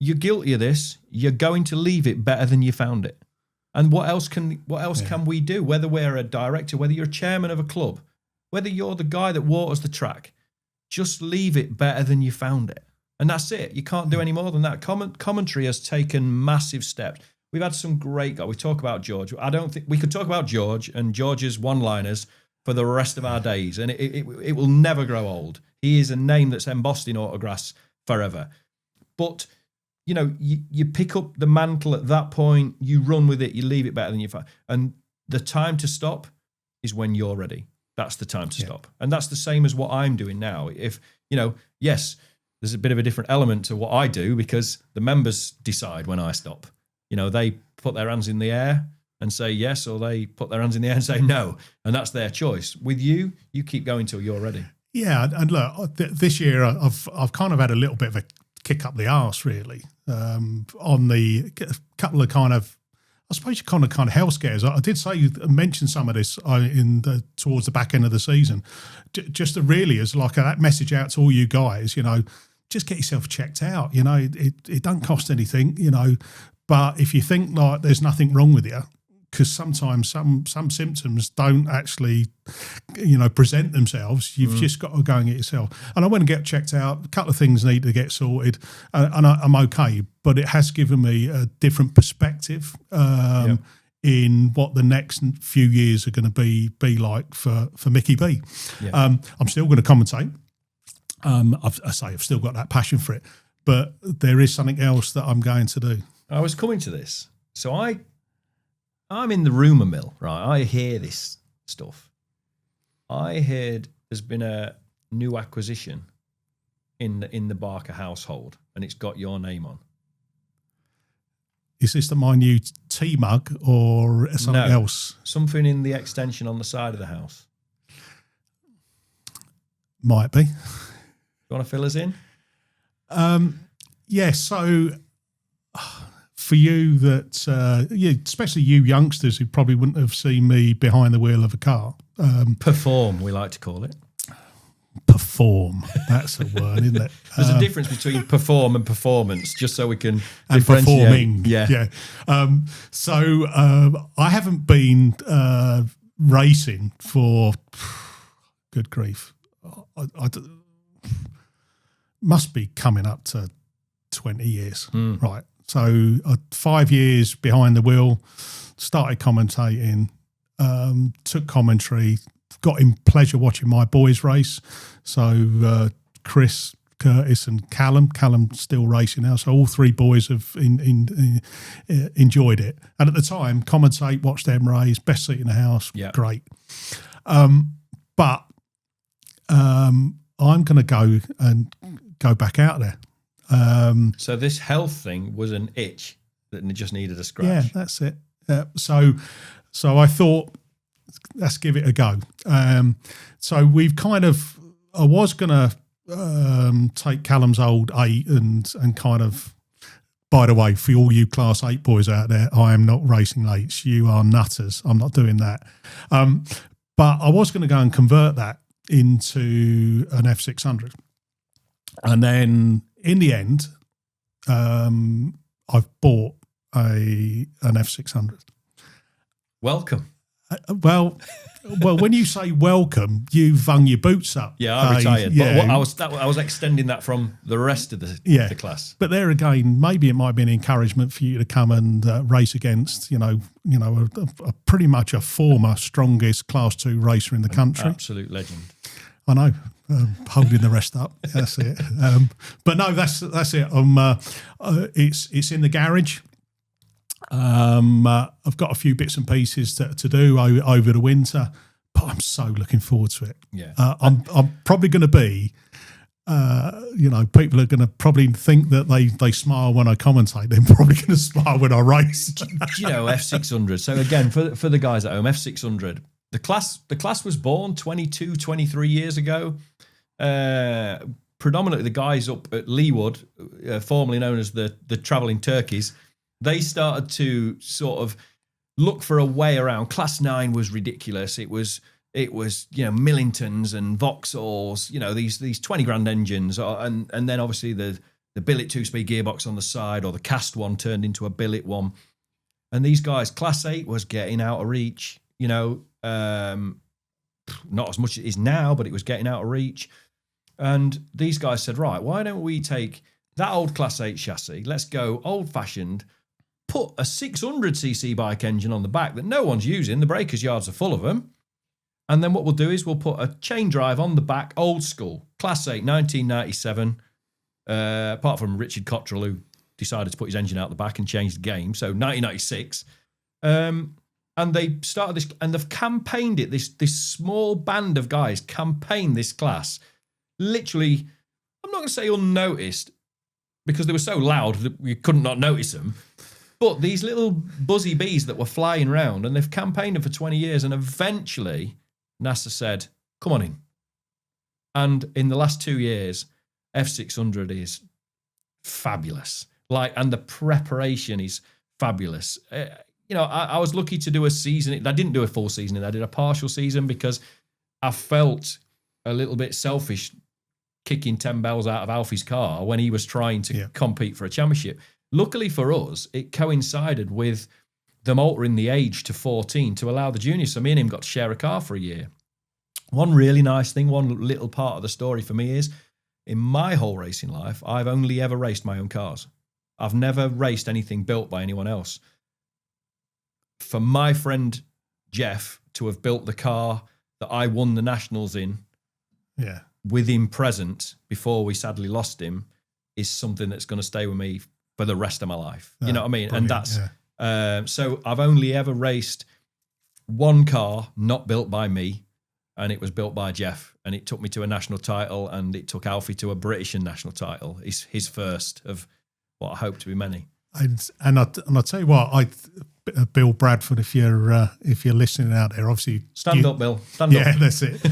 You're guilty of this. You're going to leave it better than you found it. And what else can we do? Whether we're a director, whether you're a chairman of a club, whether you're the guy that waters the track, just leave it better than you found it. And that's it. You can't do any more than that. Commentary has taken massive steps. We've had some great guys. We talk about George. I don't think we could talk about George and George's one-liners for the rest of our days, and it will never grow old. He is a name that's embossed in Autograss forever. But you pick up the mantle at that point, you run with it, you leave it better than you find. And the time to stop is when you're ready. That's the time to stop, and that's the same as what I'm doing now. If yes, there's a bit of a different element to what I do because the members decide when I stop. They put their hands in the air and say yes, or they put their hands in the air and say no, and that's their choice. With you keep going till you're ready. Yeah, and look, this year I've kind of had a little bit of a kick up the arse, really, on the couple of kind of, I suppose you kind of health scares. I did say you mentioned some of this towards the back end of the season, just really as like that message out to all you guys. Just get yourself checked out. It don't cost anything. But if you think like there's nothing wrong with you, because sometimes some symptoms don't actually, present themselves, you've just got to go and get yourself. And I went and get checked out. A couple of things need to get sorted, and I'm okay. But it has given me a different perspective in what the next few years are going to be like for Micky B. Yeah. I'm still going to commentate. I've still got that passion for it, but there is something else that I'm going to do. I was coming to this. So I'm in the rumour mill, right? I hear this stuff. I heard there's been a new acquisition in the Barker household, and it's got your name on. Is this my new tea mug or something else? Something in the extension on the side of the house. Might be. You want to fill us in? Yeah, so for you especially you youngsters who probably wouldn't have seen me behind the wheel of a car. Perform, we like to call it. Perform. That's a word, isn't it? There's a difference between perform and performance, just so we can and differentiate. Performing. Yeah. So I haven't been racing for, good grief, I must be coming up to 20 years, right? So 5 years behind the wheel, started commentating, took commentary, got in pleasure watching my boys race. So Chris, Curtis and Callum still racing now. So all three boys have enjoyed it. And at the time, commentate, watch them race, best seat in the house, great. But I'm going to go back out there. So this health thing was an itch that just needed a scratch. Yeah, that's it. So I thought, let's give it a go. So we've I was going to take Callum's old 8 and kind of, by the way, for all you Class 8 boys out there, I am not racing 8s. You are nutters. I'm not doing that. But I was going to go and convert that into an F600. And then in the end, I've bought an F600. Welcome. Well, when you say welcome, you've hung your boots up. Yeah, I retired. But I was extending that from the rest of the class. But there again, maybe it might be an encouragement for you to come and race against, a pretty much a former strongest Class 2 racer in the country. Absolute legend. I know. Holding the rest up. That's it. But no, that's it. It's in the garage. I've got a few bits and pieces to do over the winter, but I'm so looking forward to it. Yeah, I'm probably going to be, people are going to probably think that they smile when I commentate. They're probably going to smile when I race. F600. So again, for the guys at home, F600. The class was born 22, 23 years ago. Predominantly the guys up at Leewood, formerly known as the Travelling Turkeys. They started to sort of look for a way around. Class 9 was ridiculous. It was Millingtons and Vauxhalls, these 20 grand engines, and then obviously the billet 2-speed gearbox on the side, or the cast one turned into a billet one. And these guys, Class 8 was getting out of reach. Not as much as it is now, but it was getting out of reach. And these guys said, right, why don't we take that old Class 8 chassis, let's go old-fashioned, put a 600cc bike engine on the back that no one's using, the breakers yards are full of them, and then what we'll do is we'll put a chain drive on the back, old school, Class 8, 1997, apart from Richard Cottrell, who decided to put his engine out the back and change the game, so 1996, and they started this, and they've campaigned it, this small band of guys campaigned this class, literally, I'm not going to say unnoticed, because they were so loud that you couldn't not notice them. But these little buzzy bees that were flying around, and they've campaigned them for 20 years, and eventually NASA said, come on in. And in the last 2 years, F600 is fabulous. And the preparation is fabulous. I was lucky to do a season. I didn't do a full season. I did a partial season because I felt a little bit selfish kicking 10 bells out of Alfie's car when he was trying to compete for a championship. Luckily for us, it coincided with them altering the age to 14 to allow the juniors. So me and him got to share a car for a year. One really nice thing, one little part of the story for me is, in my whole racing life, I've only ever raced my own cars. I've never raced anything built by anyone else. For my friend Jeff to have built the car that I won the Nationals in, with him present before we sadly lost him, is something that's going to stay with me for the rest of my life. You know what I mean? And that's so I've only ever raced one car not built by me, and it was built by Jeff, and it took me to a national title, and it took Alfie to a British and national title. It's his first of what I hope to be many. And I'll tell you what, Bill Bradford, if you're listening out there, obviously stand up, Bill. Stand up. Yeah, that's it.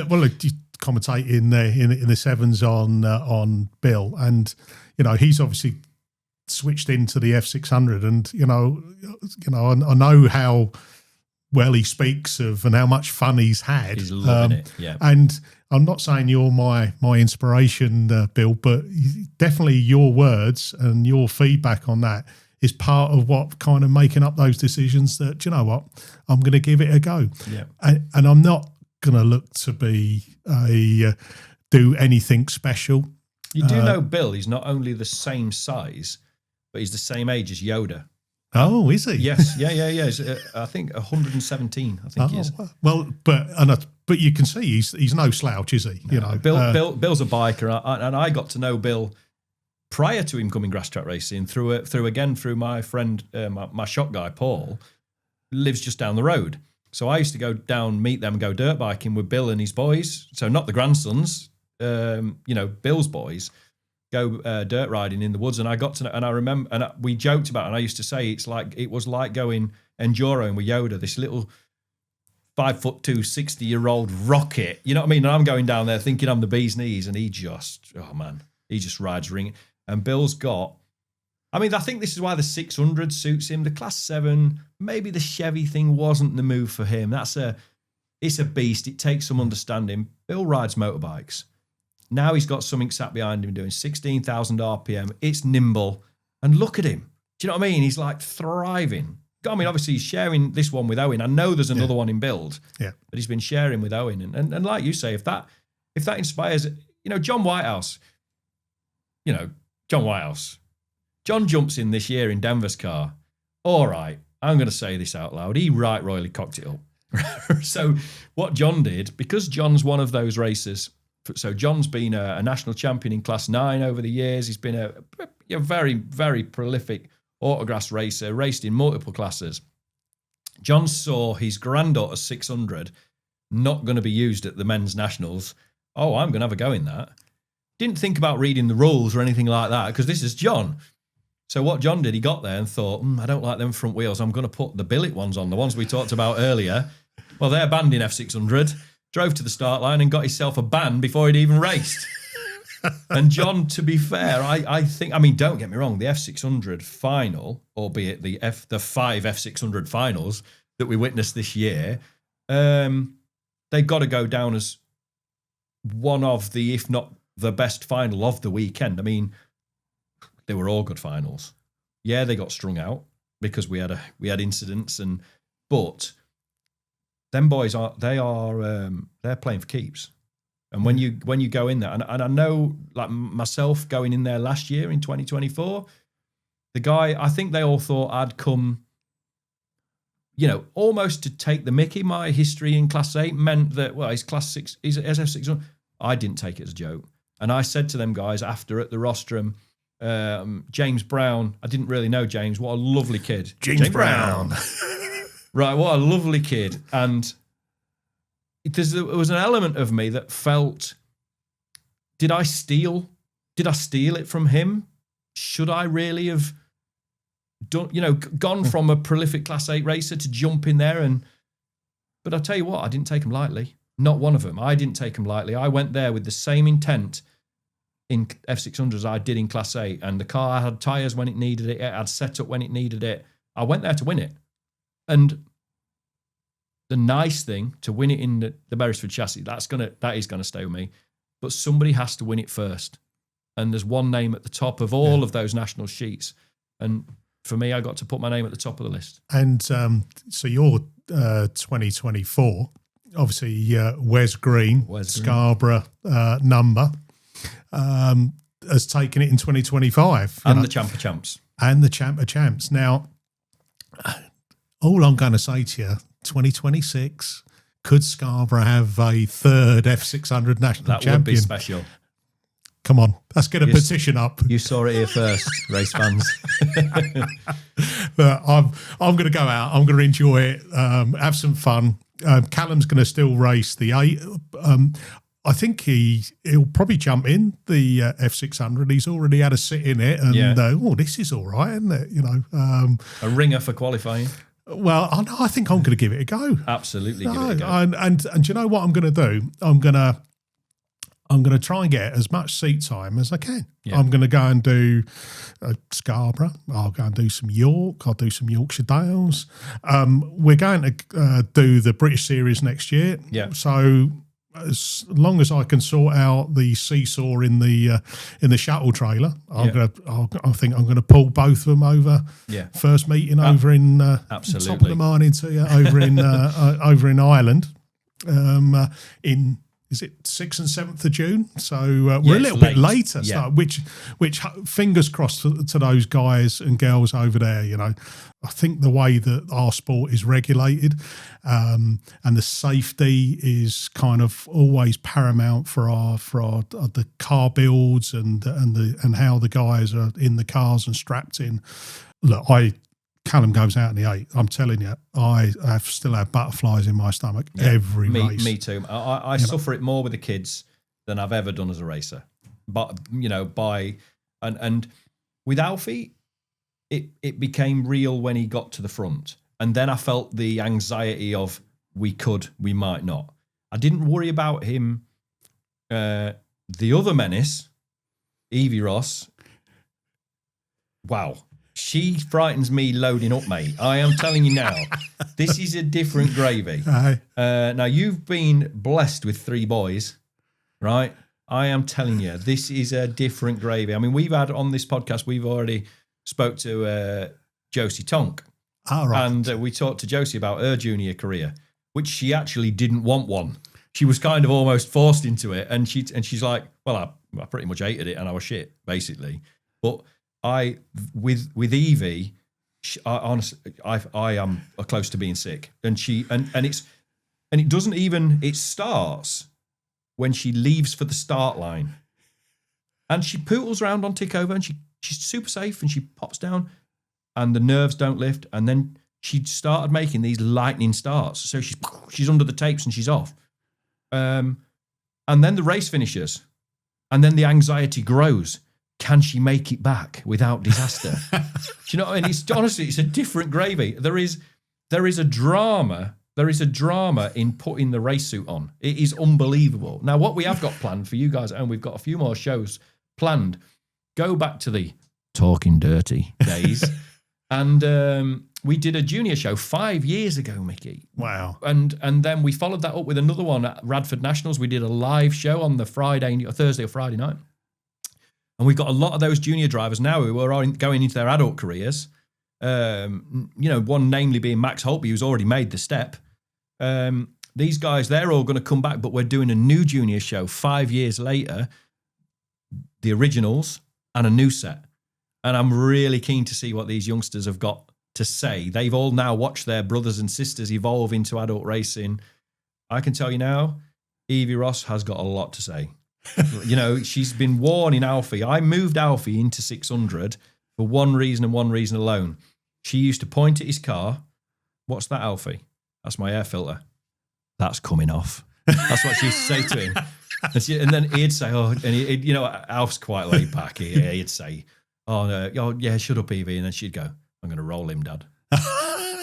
Look, you commentate in the sevens on Bill, and he's obviously switched into the F600, and I know how well he speaks of and how much fun he's had. He's loving it, yeah. And I'm not saying you're my inspiration, Bill, but definitely your words and your feedback on that is part of what kind of making up those decisions that, do you know what, I'm going to give it a go. Yeah. And I'm not going to look to be do anything special. You do know Bill, he's not only the same size, but he's the same age as Yoda. Oh, is he? Yes, yeah. He's, I think 117. I think he is. Well, but you can see he's no slouch, is he? No, you know, Bill's a biker, and I got to know Bill prior to him coming grass track racing through my friend, my shot guy Paul, lives just down the road. So I used to go down, meet them, go dirt biking with Bill and his boys. So not the grandsons, Bill's boys. Go dirt riding in the woods, and I got to know, and I remember, and we joked about it, and I used to say it was like going enduroing with Yoda, this little 5'2", 60-year-old rocket, you know what I mean? And I'm going down there thinking I'm the bee's knees, and he just rides ring. And Bill's got, I mean, I think this is why the 600 suits him. The Class 7, maybe the Chevy thing wasn't the move for him. It's a beast. It takes some understanding. Bill rides motorbikes. Now he's got something sat behind him doing 16,000 RPM. It's nimble. And look at him. Do you know what I mean? He's like thriving. I mean, obviously he's sharing this one with Owen. I know there's another one in build. Yeah. But he's been sharing with Owen. And like you say, if that inspires, John Whitehouse, John jumps in this year in Denver's car. All right, I'm going to say this out loud. He right royally cocked it up. So what John did, because John's one of those racers, so John's been a national champion in Class 9 over the years. He's been a very, very prolific autograss racer, raced in multiple classes. John saw his granddaughter's 600 not going to be used at the men's nationals. Oh, I'm going to have a go in that. Didn't think about reading the rules or anything like that because this is John. So what John did, he got there and thought, I don't like them front wheels. I'm going to put the billet ones on, the ones we talked about earlier. Well, they're banned in F600. Drove to the start line and got himself a ban before he'd even raced. And John, to be fair, I think, don't get me wrong, the F600 final, albeit the 5 F600 finals that we witnessed this year, they got to go down as one of the, if not the best final of the weekend. I mean, they were all good finals. Yeah, they got strung out because we had incidents, but them boys they're playing for keeps. And when you go in there, and I know, like myself going in there last year in 2024, the guy, I think they all thought I'd come, almost to take the mickey. My history in Class 8 meant that, well, he's Class 6, he's SF600. I didn't take it as a joke. And I said to them guys after at the rostrum, James Brown, I didn't really know James, what a lovely kid. James Brown. Right, what a lovely kid. And there was an element of me that felt, did I steal it from him? Should I really have gone from a prolific Class 8 racer to jump in there? But I'll tell you what, I didn't take them lightly. Not one of them. I didn't take them lightly. I went there with the same intent in F600 as I did in Class 8. And the car had tyres when it needed it. It had setup when it needed it. I went there to win it. And the nice thing, to win it in the Beresford chassis, that is gonna stay with me. But somebody has to win it first. And there's one name at the top of all of those national sheets. And for me, I got to put my name at the top of the list. And so your 2024, obviously Wes Green, Scarborough number, has taken it in 2025. And the Champ of Champs. And the Champ of Champs. Now, all I'm going to say to you, 2026, could Scarborough have a third F600 national champion? That would be special. Come on, let's get a petition up. You saw it here first, race fans. But I'm going to go out. I'm going to enjoy it, have some fun. Callum's going to still race the 8. I think he'll probably jump in the F600. He's already had a sit in it, and this is all right, isn't it? A ringer for qualifying. Well, I think I'm going to give it a go. Absolutely, give it a go. And do you know what I'm going to do? I'm I'm going to try and get as much seat time as I can. Yeah. I'm going to go and do Scarborough. I'll go and do some York. I'll do some Yorkshire Dales. We're going to do the British Series next year. Yeah. So as long as I can sort out the seesaw in the shuttle trailer, I think I'm going to pull both of them over. Yeah. First meeting over in absolutely. top of the morning to you over in Ireland. In is it 6th and 7th of June? So we're a little bit later, which fingers crossed to those guys and girls over there. You know, I think the way that our sport is regulated and the safety is kind of always paramount for the car builds and how the guys are in the cars and strapped in. Look, Callum goes out in the 8. I'm telling you, I still have butterflies in my stomach every race. Me too. I suffer it more with the kids than I've ever done as a racer. But and with Alfie, it became real when he got to the front, and then I felt the anxiety of we might not. I didn't worry about him. The other menace, Evie Ross. Wow. She frightens me loading up, mate. I am telling you now, this is a different gravy. Now, you've been blessed with 3 boys, right? I am telling you, this is a different gravy. I mean, we've had on this podcast, we've already spoke to Josie Tonk. Oh, right. And we talked to Josie about her junior career, which she actually didn't want one. She was kind of almost forced into it. And she's like, well, I pretty much hated it and I was shit, basically. But with Evie, honestly, I am close to being sick, and it doesn't even. It starts when she leaves for the start line, and she poodles around on tick over, and she's super safe, and she pops down, and the nerves don't lift, and then she started making these lightning starts, so she's under the tapes and she's off, and then the race finishes, and then the anxiety grows. Can she make it back without disaster? Do you know what I mean? Honestly, it's a different gravy. There is a drama. There is a drama in putting the race suit on. It is unbelievable. Now, what we have got planned for you guys, and we've got a few more shows planned. Go back to the Talking Dirty days, and we did a junior show 5 years ago, Mickey. Wow! And then we followed that up with another one at Radford Nationals. We did a live show on the Thursday or Friday night. And we've got a lot of those junior drivers now who are going into their adult careers. One namely being Max Holtby, who's already made the step. These guys, they're all going to come back, but we're doing a new junior show 5 years later, the originals and a new set. And I'm really keen to see what these youngsters have got to say. They've all now watched their brothers and sisters evolve into adult racing. I can tell you now, Evie Ross has got a lot to say. You know, she's been warning Alfie. I moved Alfie into 600 for one reason and one reason alone. She used to point at his car. What's that, Alfie? That's my air filter. That's coming off. That's what she used to say to him. And then he'd say, Alf's quite laid back. He'd say, oh, yeah, shut up, Evie. And then she'd go, I'm going to roll him, Dad.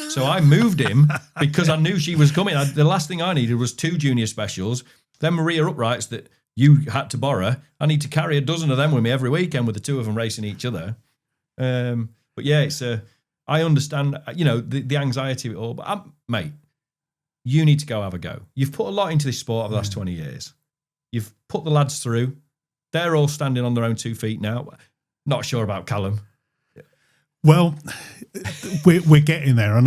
So I moved him because I knew she was coming. The last thing I needed was 2 junior specials, then Maria uprights that you had to borrow. I need to carry a dozen of them with me every weekend with the 2 of them racing each other. But yeah, I understand, the anxiety of it all. But mate, you need to go have a go. You've put a lot into this sport over the last 20 years. You've put the lads through. They're all standing on their own 2 feet now. Not sure about Callum. Well, we're getting there, and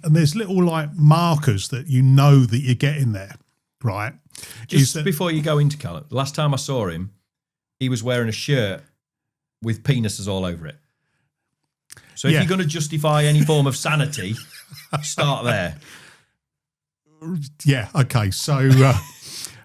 there's little like markers that you know that you're getting there, right? Just before you go into Callum, the last time I saw him, he was wearing a shirt with penises all over it. So if you're going to justify any form of sanity, start there. Yeah, okay. So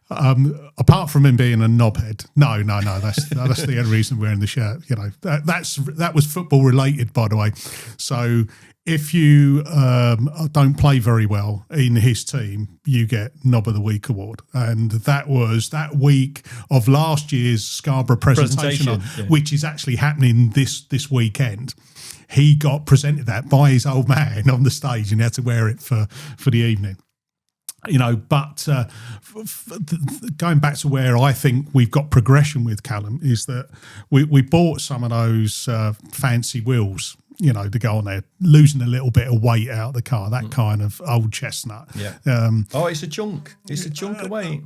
apart from him being a knobhead, no, that's the only reason wearing the shirt. You know, that was football related, by the way. So if you don't play very well in his team, you get Knob of the Week award. And that was that week of last year's Scarborough presentation. Which is actually happening this weekend. He got presented that by his old man on the stage and he had to wear it for the evening. But going back to where I think we've got progression with Callum is that we bought some of those fancy wheels, to go on there, losing a little bit of weight out of the car, that kind of old chestnut. Yeah. It's a chunk. It's a chunk of weight.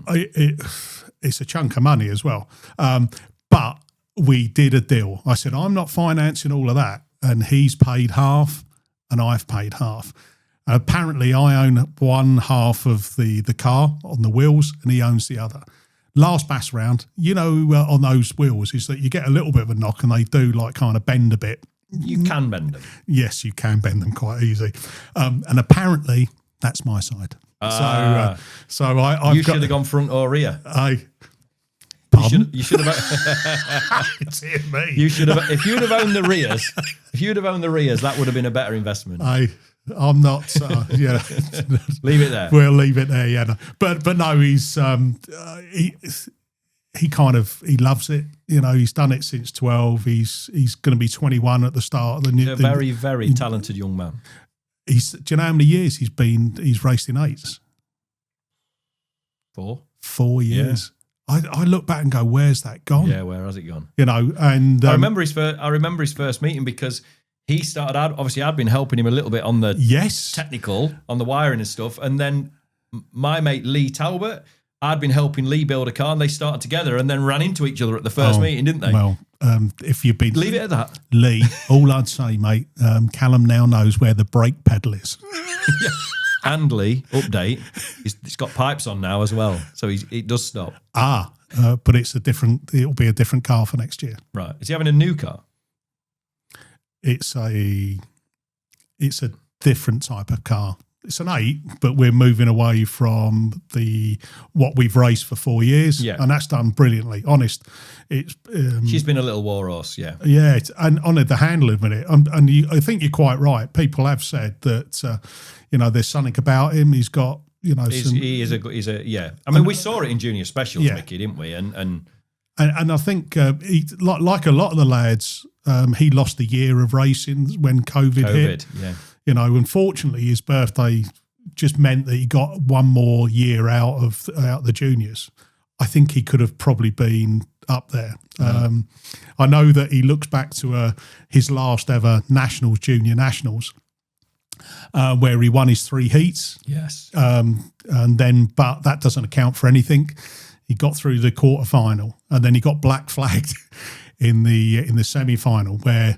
It's a chunk of money as well. But we did a deal. I said, I'm not financing all of that. And he's paid half and I've paid half. Apparently, I own one half of the car on the wheels and he owns the other. Last bass round, on those wheels is that you get a little bit of a knock and they do like kind of bend a bit. You can bend them. Yes, you can bend them quite easy. And apparently, that's my side. So I've you should have gone front or rear. You should have. It's hit me. You should have. If you'd have owned the rears, that would have been a better investment. I'm not. Leave it there. We'll leave it there. Yeah, no. But no, he's he loves it. He's done it since 12. He's going to be 21 at the start of the new. He's a very, very talented young man. Do you know how many years he's raced in eights? 4. 4 years. Yeah. I look back and go, where's that gone? Yeah, where has it gone? And I remember his first meeting because he started out. Obviously, I'd been helping him a little bit on the technical, on the wiring and stuff, and then my mate Lee Talbot, I'd been helping Lee build a car, and they started together and then ran into each other at the first meeting, didn't they? Well, if you've been leave it at that, Lee. All I'd say, mate, Callum now knows where the brake pedal is. Yeah. And Lee, update, it's got pipes on now as well, so it does stop. But it'll be a different car for next year. Right. Is he having a new car? It's a different type of car. It's an 8, but we're moving away from what we've raced for 4 years. Yeah. And that's done brilliantly. Honest. It's she's been a little war horse, yeah. Yeah, and on the handling of it. I think you're quite right. People have said that there's something about him. He's got he's a yeah. I mean, we saw it in junior specials, Mickey, didn't we? And I think he, like a lot of the lads, he lost a year of racing when COVID hit. Yeah. Unfortunately, his birthday just meant that he got one more year out of the juniors. I think he could have probably been up there. I know that he looks back to his last ever junior nationals, where he won his 3 heats. Yes. But that doesn't account for anything. He got through the quarterfinal, and then he got black flagged in the semi-final, where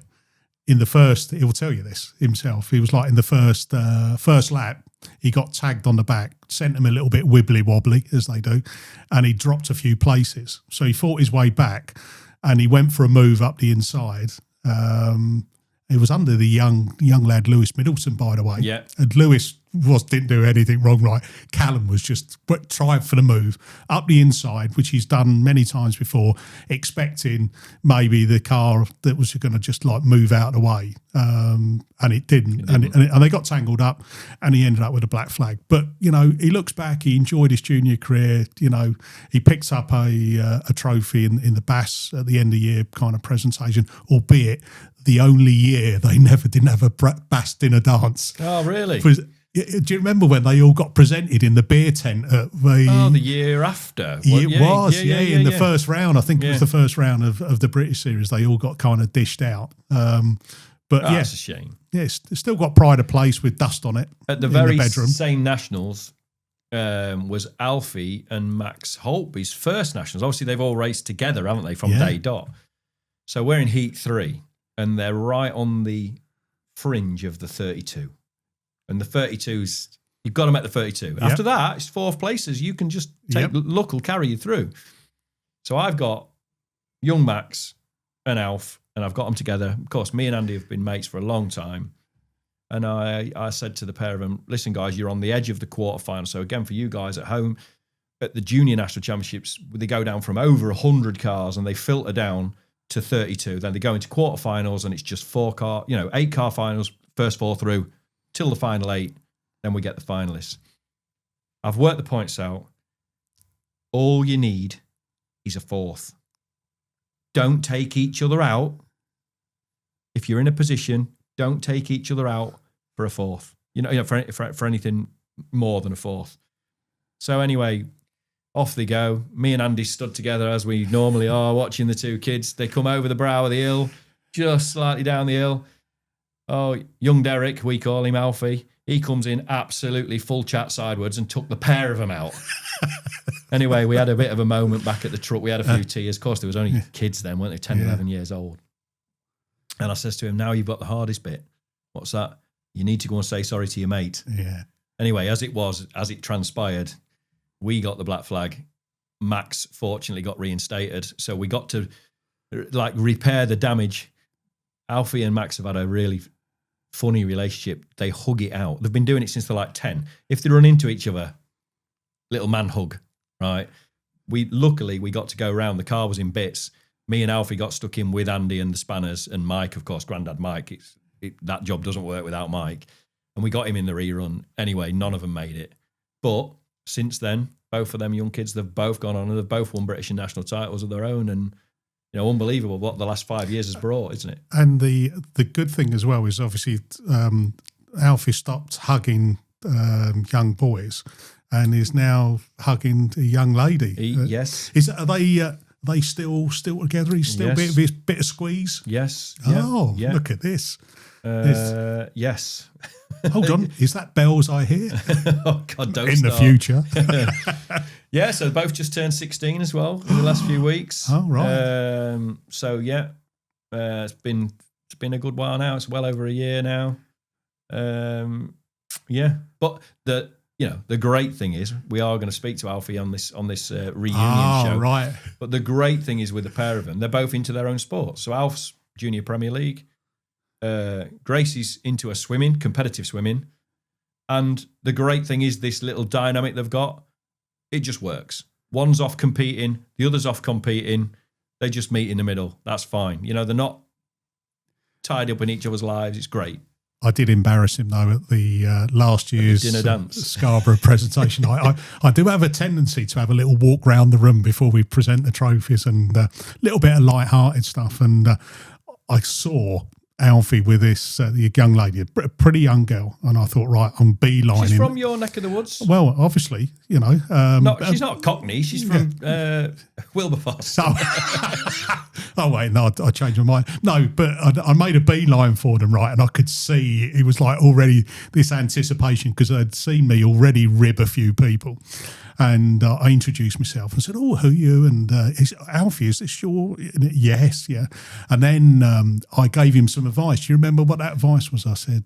in the first, he'll tell you this himself, he was like in the first lap, he got tagged on the back, sent him a little bit wibbly wobbly, as they do, and he dropped a few places. So he fought his way back, and he went for a move up the inside. It was under the young lad Lewis Middleton, by the way. Yeah. And Lewis didn't do anything wrong, right? Callum was just tried for the move up the inside, which he's done many times before, expecting maybe the car that was going to just like move out of the way, and it didn't. And they got tangled up, and he ended up with a black flag. But he looks back, he enjoyed his junior career. He picked up a trophy in the Bass at the end of the year kind of presentation, albeit the only year they didn't have a Bass dinner dance. Oh, really? Do you remember when they all got presented in the beer tent at the year after? In the first round. I think it was the first round of the British Series. They all got kind of dished out. That's a shame. Yes, it's still got pride of place with dust on it. At the very same nationals was Alfie and Max Holtby's first nationals. Obviously, they've all raced together, haven't they, from day dot? So we're in heat 3, and they're right on the fringe of the 32. And the 32s, you've got them at the 32. Yep. After that, it's 4th places. You can just take luck will carry you through. So I've got young Max and Alf, and I've got them together. Of course, me and Andy have been mates for a long time. And I said to the pair of them, listen, guys, you're on the edge of the quarterfinal. So again, for you guys at home, at the Junior National Championships, they go down from over 100 cars and they filter down to 32. Then they go into quarterfinals and it's just 8 car finals, first 4 through, till the final 8, then we get the finalists. I've worked the points out. All you need is a 4th. Don't take each other out. If you're in a position, don't take each other out for a 4th. For anything more than a 4th. So anyway, off they go. Me and Andy stood together as we normally are, watching the two kids. They come over the brow of the hill, just slightly down the hill. Oh, young Derek, we call him Alfie. He comes in absolutely full chat sideways and took the pair of them out. Anyway, we had a bit of a moment back at the truck. We had a few tears. Of course, there was only kids then, weren't they? 10, 11 years old. And I says to him, now you've got the hardest bit. What's that? You need to go and say sorry to your mate. Yeah. Anyway, as it transpired, we got the black flag. Max fortunately got reinstated. So we got to like repair the damage. Alfie and Max have had a really funny relationship. They hug it out. They've been doing it since they're like 10. If they run into each other, little man hug, right? Luckily we got to go around. The car was in bits. Me and Alfie got stuck in with Andy and the spanners and Mike, of course, Grandad Mike. That job doesn't work without Mike. And we got him in the rerun. Anyway, none of them made it. But since then, both of them young kids, they've both gone on and they've both won British and national titles of their own. And, you know, unbelievable what the last 5 years has brought, isn't it? And the good thing as well is obviously Alfie stopped hugging young boys and is now hugging a young lady. Yes. Are they still together? He's still a bit of squeeze? Yes. Oh, look at this. Yes. Hold on. Is that bells I hear? Oh, God, don't in start. the future. Yeah, so both just turned 16 as well in the last few weeks. Oh, right. So, yeah, it's been a good while now. It's well over a year now. Yeah, but the great thing is we are going to speak to Alfie on this reunion show. Right. But the great thing is with the pair of them, they're both into their own sports. So Alf's Junior Premier League. Gracie's into competitive swimming. And the great thing is this little dynamic they've got, it just works. One's off competing, the other's off competing. They just meet in the middle. That's fine. You know, they're not tied up in each other's lives. It's great. I did embarrass him though at the last year's dinner dance. Scarborough presentation. I do have a tendency to have a little walk round the room before we present the trophies and a little bit of light-hearted stuff. And I saw Alfie with this young lady, a pretty young girl, and I thought, right, I'm beelining. She's from your neck of the woods. Well, obviously, you know. She's not a Cockney. She's from Wilberforce. Oh wait, no, I changed my mind. No, but I made a beeline for them, right, and I could see it was like already this anticipation because they'd seen me already rib a few people. And I introduced myself and said, "Oh, who are you?" And Alfie, is this your? Yes, yeah. And then I gave him some advice. Do you remember what that advice was? I said,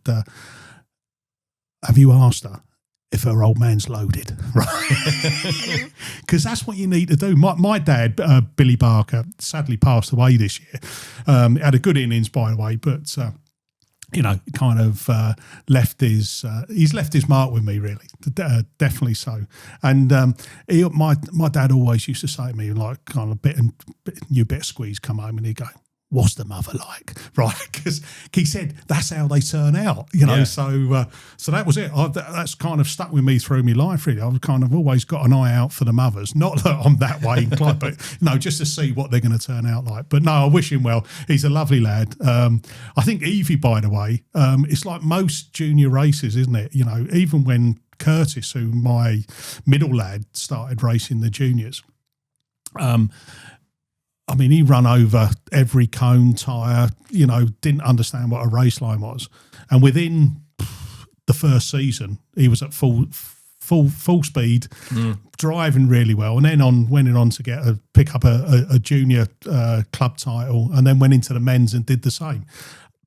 "Have you asked her if her old man's loaded?" Right? Because that's what you need to do. My dad, Billy Barker, sadly passed away this year. Had a good innings, by the way, but. You know, kind of he's left his mark with me, really, definitely so. And my dad always used to say to me, like, kind of new bit of squeeze come home, and he'd go, "What's the mother like?" Right? Because he said that's how they turn out, you know. Yeah. So that was it. That's kind of stuck with me through my life, really. I've kind of always got an eye out for the mothers. Not that I'm that way inclined, but no, just to see what they're going to turn out like. But no, I wish him well. He's a lovely lad. I think Evie, by the way, it's like most junior races, isn't it? You know, even when Curtis, who my middle lad, started racing the juniors. I mean, he run over every cone, tyre, you know, didn't understand what a race line was. And within the first season, he was at full speed, driving really well. And then went on to pick up a junior club title, and then went into the men's and did the same.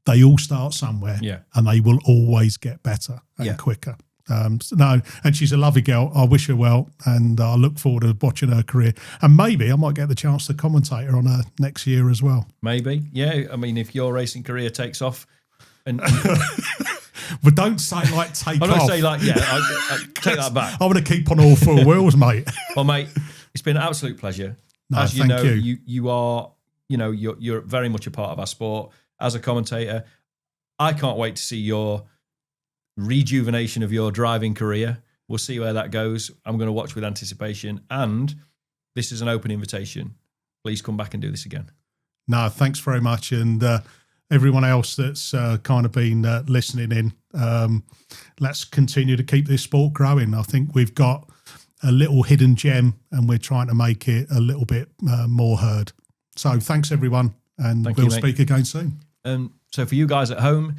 They all start somewhere, and they will always get better and quicker. No, and she's a lovely girl. I wish her well, and I look forward to watching her career. And maybe I might get the chance to commentate her on her next year as well. Maybe, yeah. I mean, if your racing career takes off, and but don't say like take off. I don't say like I take that back. I want to keep on all four wheels, mate. Well, mate, it's been an absolute pleasure. No, as you thank know, you. You are, you know, you're very much a part of our sport as a commentator. I can't wait to see your rejuvenation of your driving career. We'll see where that goes. I'm going to watch with anticipation, and this is an open invitation. Please come back and do this again. No, thanks very much. And everyone else that's kind of been listening in, let's continue to keep this sport growing. I think we've got a little hidden gem, and we're trying to make it a little bit more heard. So thanks, everyone, and we'll speak again soon. So for you guys at home,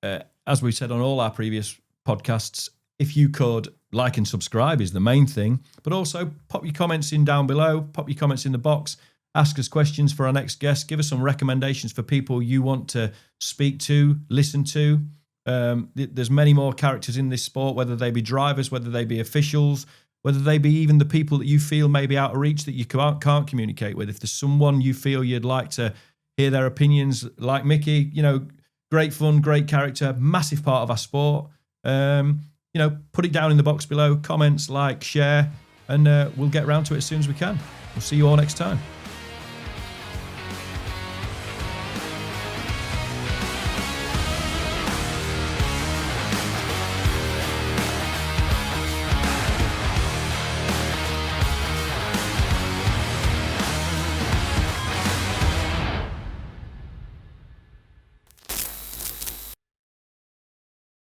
as we said on all our previous podcasts, if you could like and subscribe is the main thing, but also pop your comments in down below, pop your comments in the box, ask us questions for our next guest, give us some recommendations for people you want to speak to, listen to. There's many more characters in this sport, whether they be drivers, whether they be officials, whether they be even the people that you feel may be out of reach that you can't communicate with. If there's someone you feel you'd like to hear their opinions, like Micky, great fun, great character, massive part of our sport. Put it down in the box below, comments, like, share, and we'll get around to it as soon as we can. We'll see you all next time.